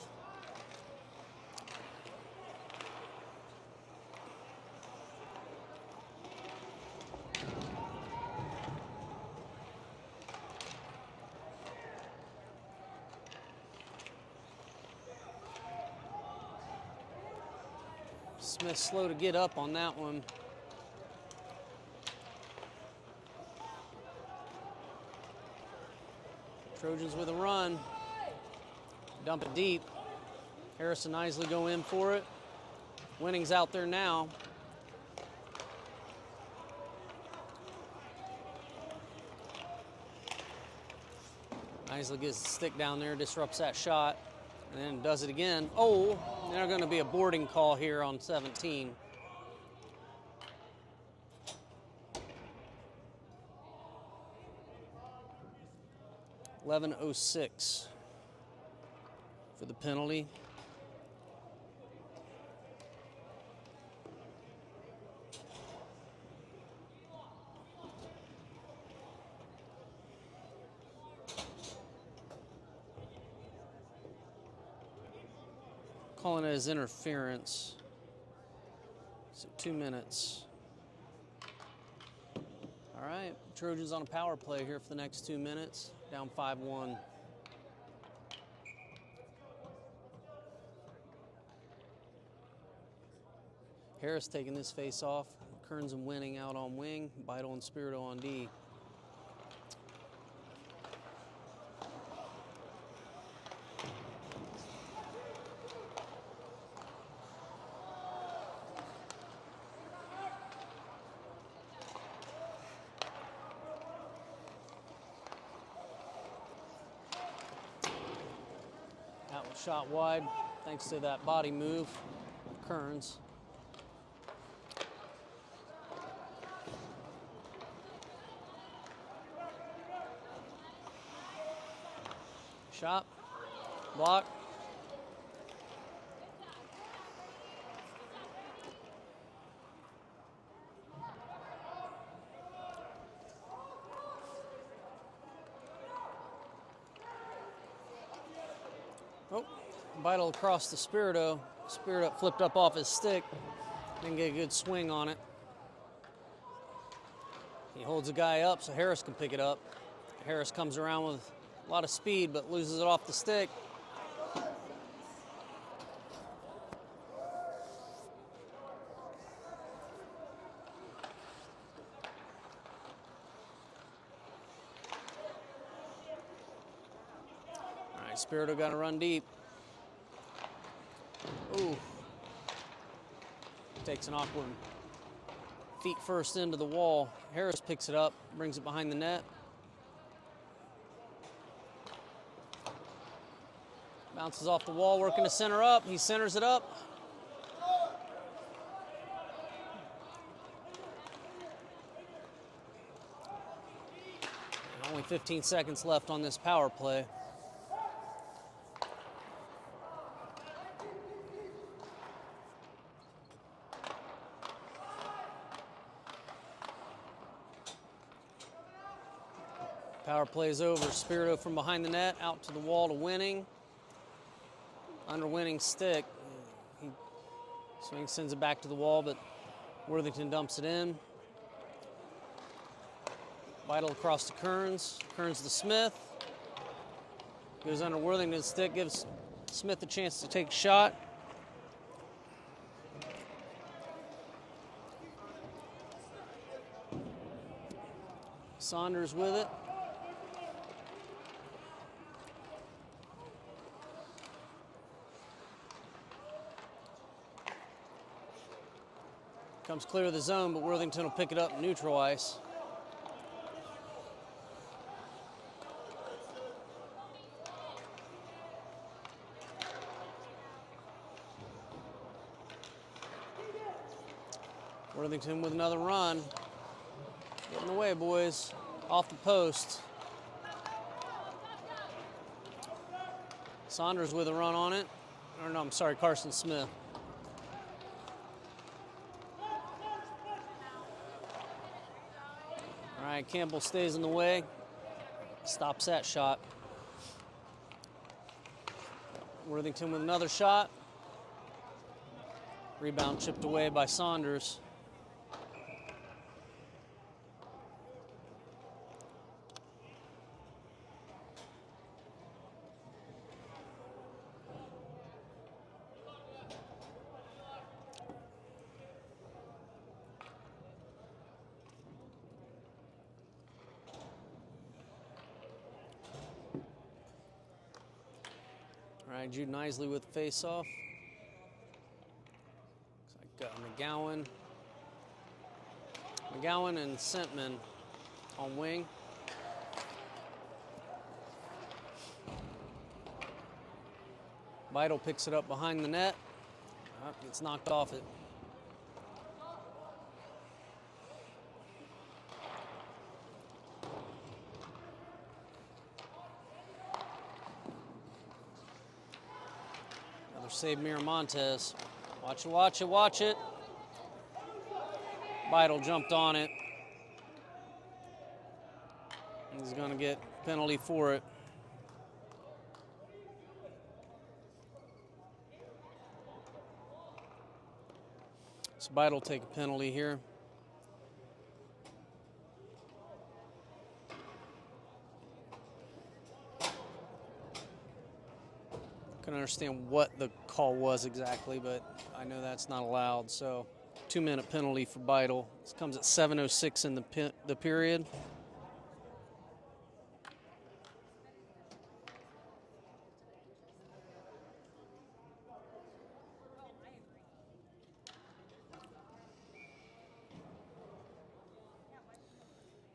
Smith slow to get up on that one. Trojans with a run. Dump it deep. Harris and Isley go in for it. Winning's out there now. Isley gets the stick down there, disrupts that shot, and then does it again. Oh, there's going to be a boarding call here on 17. .11:06 for the penalty. Calling it as interference. So 2 minutes. All right, Trojans on a power play here for the next 2 minutes. Down 5-1. Harris taking this face off. Kearns and Winning out on wing. Beidle and Spirito on D. That was shot wide thanks to that body move. Kearns. Shot, block. Oh, Beidle across the Spirito. Spirito flipped up off his stick. Didn't get a good swing on it. He holds the guy up so Harris can pick it up. Harris comes around with a lot of speed, but loses it off the stick. right, Spirito got to run deep. Ooh. Takes an awkward feet first into the wall. Harris picks it up, brings it behind the net. Bounces off the wall, working to center up. He centers it up. And only 15 seconds left on this power play. Power play is over. Spirito from behind the net, out to the wall to Winning. Under Winning's stick. He swings, sends it back to the wall, but Worthington dumps it in. Vital across to Kearns. Kearns to Smith. Goes under Worthington's stick, gives Smith a chance to take a shot. Saunders with it. Comes clear of the zone, but Worthington will pick it up in neutral ice. Worthington with another run. Getting away, boys. Off the post. Saunders with a run on it. Or no, I'm sorry, Carson Smith. All right, Campbell stays in the way. Stops that shot. Worthington with another shot. Rebound chipped away by Saunders. All right, Jude Isley with the face-off. Looks like McGowan and Sentman on wing. Vital picks it up behind the net. Gets knocked off it. Another save, Miramontes. Watch it, watch it, watch it. Vital jumped on it. He's going to get penalty for it. So Vital take a penalty here. Couldn't understand what the call was exactly, but I know that's not allowed. So 2-minute penalty for Vital. This comes at 7:06 in the period.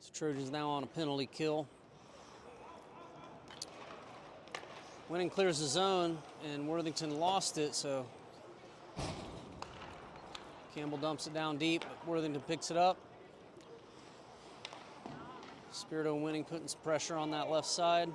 So Trojans now on a penalty kill. Winning clears the zone, and Worthington lost it, so Campbell dumps it down deep, but Worthington picks it up. Spirito Winning putting some pressure on that left side.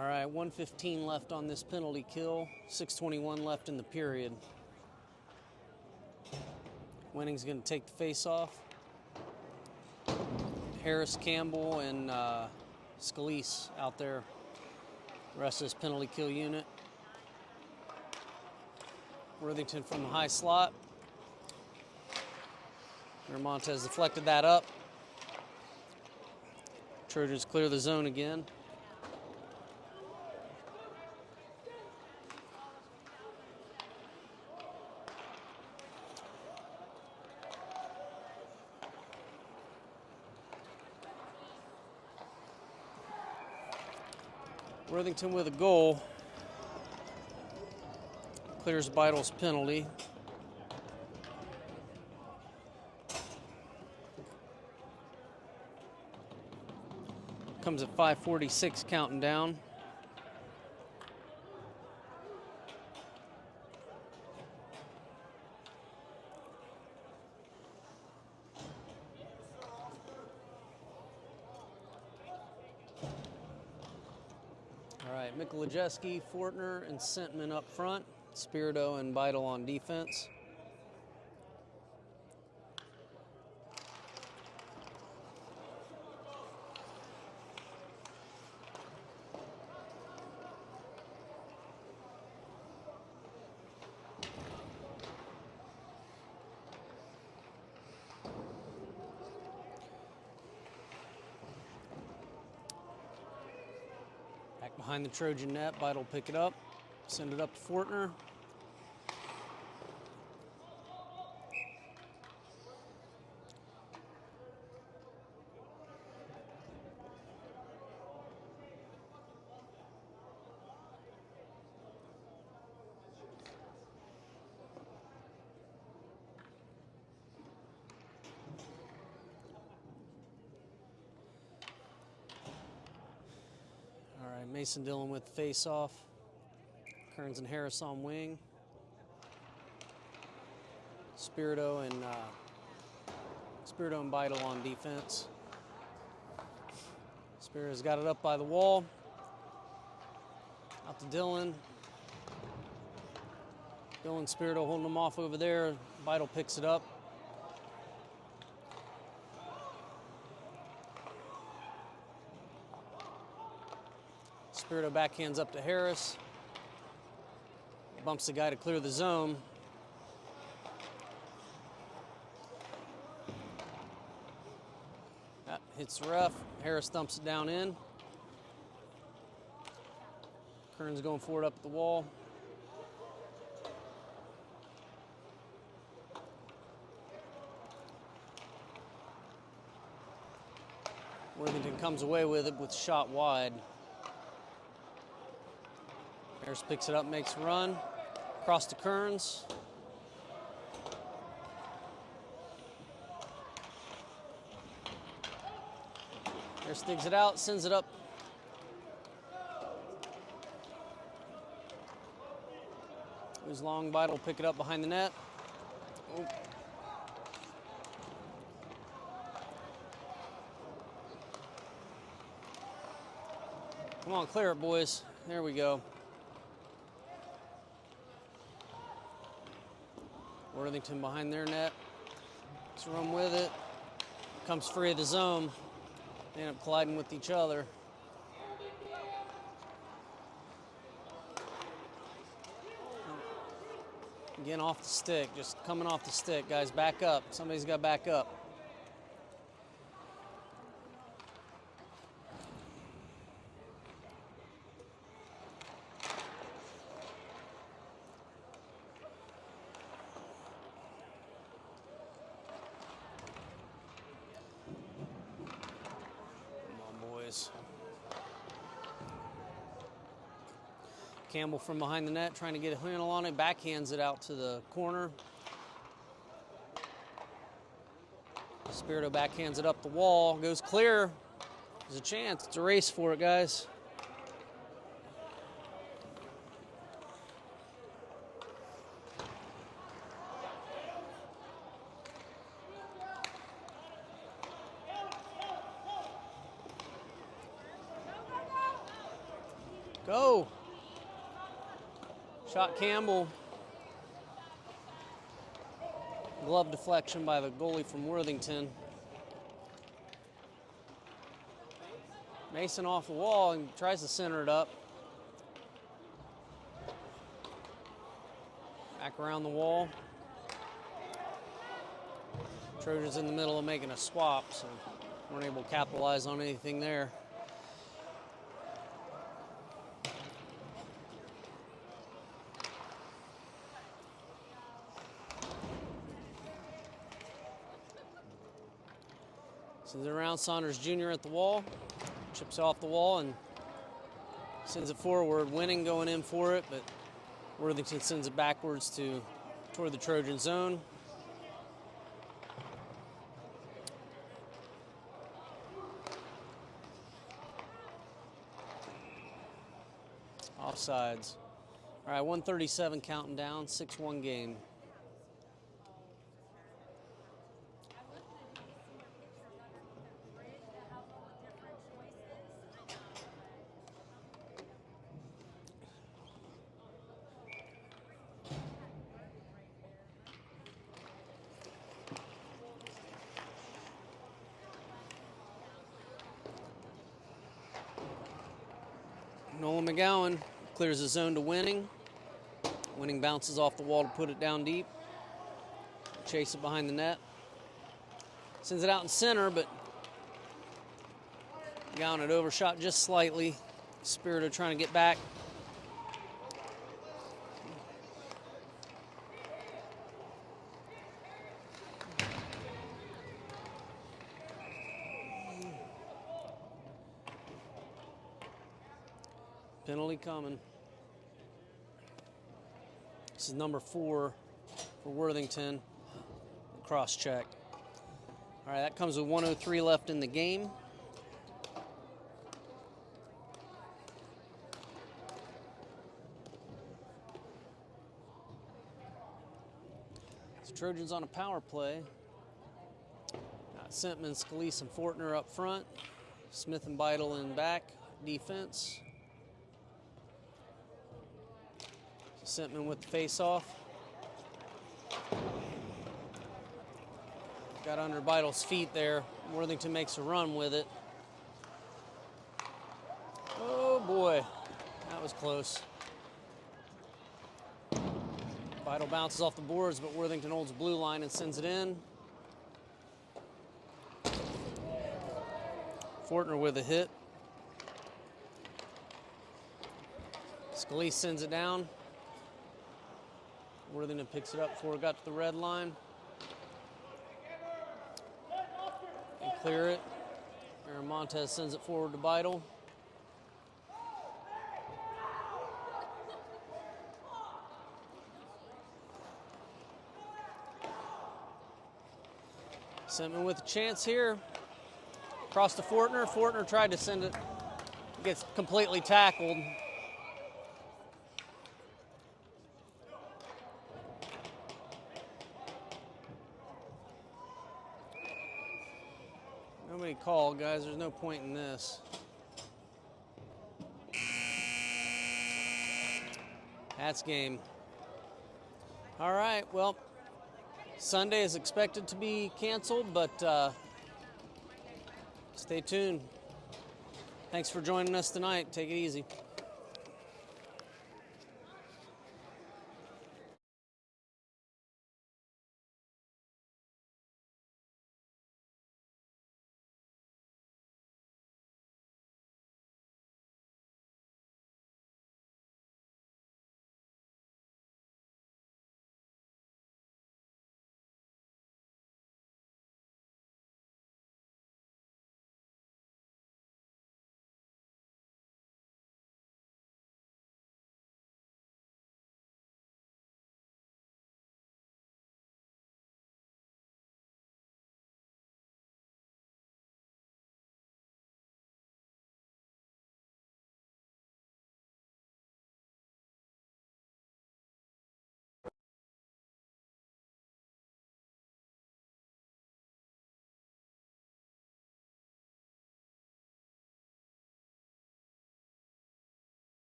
All right, 1:15 left on this penalty kill, 6:21 left in the period. Winning's going to take the face off. Harris, Campbell, and Scalise out there. The rest of this penalty kill unit. Worthington from the high slot. Montez deflected that up. Trojans clear the zone again. Worthington with a goal. Clears Beidle's penalty. Comes at 5:46 counting down. All right, Mikolajeski, Fortner, and Sentman up front. Spirito and Beidle on defense. Back behind the Trojan net, Beidle pick it up, send it up to Fortner. All right, Mason Dillon with the face-off. Kearns and Harris on wing. Spirito and Beidle on defense. Spirito's got it up by the wall. Out to Dillon. Dillon, Spirito holding them off over there. Beidle picks it up. Spirito backhands up to Harris. Bumps the guy to clear the zone. That hits the ref. Harris dumps it down in. Kearns going forward up at the wall. Worthington comes away with it with shot wide. Harris picks it up, makes a run. Across to Kearns. Harris digs it out, sends it up. It was long. Beidle will pick it up behind the net. Oh. Come on, clear it, boys. There we go. Worthington behind their net. Let's run with it. Comes free of the zone. They end up colliding with each other. Again, off the stick. Just coming off the stick. Guys, back up. Somebody's got to back up. Campbell from behind the net trying to get a handle on it, backhands it out to the corner. Spirito backhands it up the wall, goes clear. There's a chance, it's a race for it, guys. Go. Shot Campbell. Glove deflection by the goalie from Worthington. Mason off the wall and tries to center it up. Back around the wall. Trojans in the middle of making a swap, so weren't able to capitalize on anything there. Sends it around, Saunders Jr. at the wall. Chips off the wall and sends it forward. Winning going in for it, but Worthington sends it backwards toward the Trojan zone. Offsides. All right, 1:37 counting down, 6-1 game. Nolan McGowan clears the zone to Winning. Winning bounces off the wall to put it down deep. Chase it behind the net. Sends it out in center, but McGowan had overshot just slightly. Spirit trying to get back. Penalty coming. This is number 4 for Worthington. Cross check. All right, that comes with 1:03 left in the game. So Trojans on a power play. Got Sentman, Scalise, and Fortner up front. Smith and Beidel in back defense. Sentman with the face-off. Got under Beidel's feet there. Worthington makes a run with it. Oh boy, that was close. Beidel bounces off the boards, but Worthington holds the blue line and sends it in. Fortner with a hit. Scalise sends it down. Worthington picks it up before it got to the red line. And clear it. Aaron Montez sends it forward to Beidel. Sentman with a chance here. Across to Fortner. Fortner tried to send it. Gets completely tackled. Nobody called, guys. There's no point in this. That's game. All right, well, Sunday is expected to be canceled, but stay tuned. Thanks for joining us tonight. Take it easy.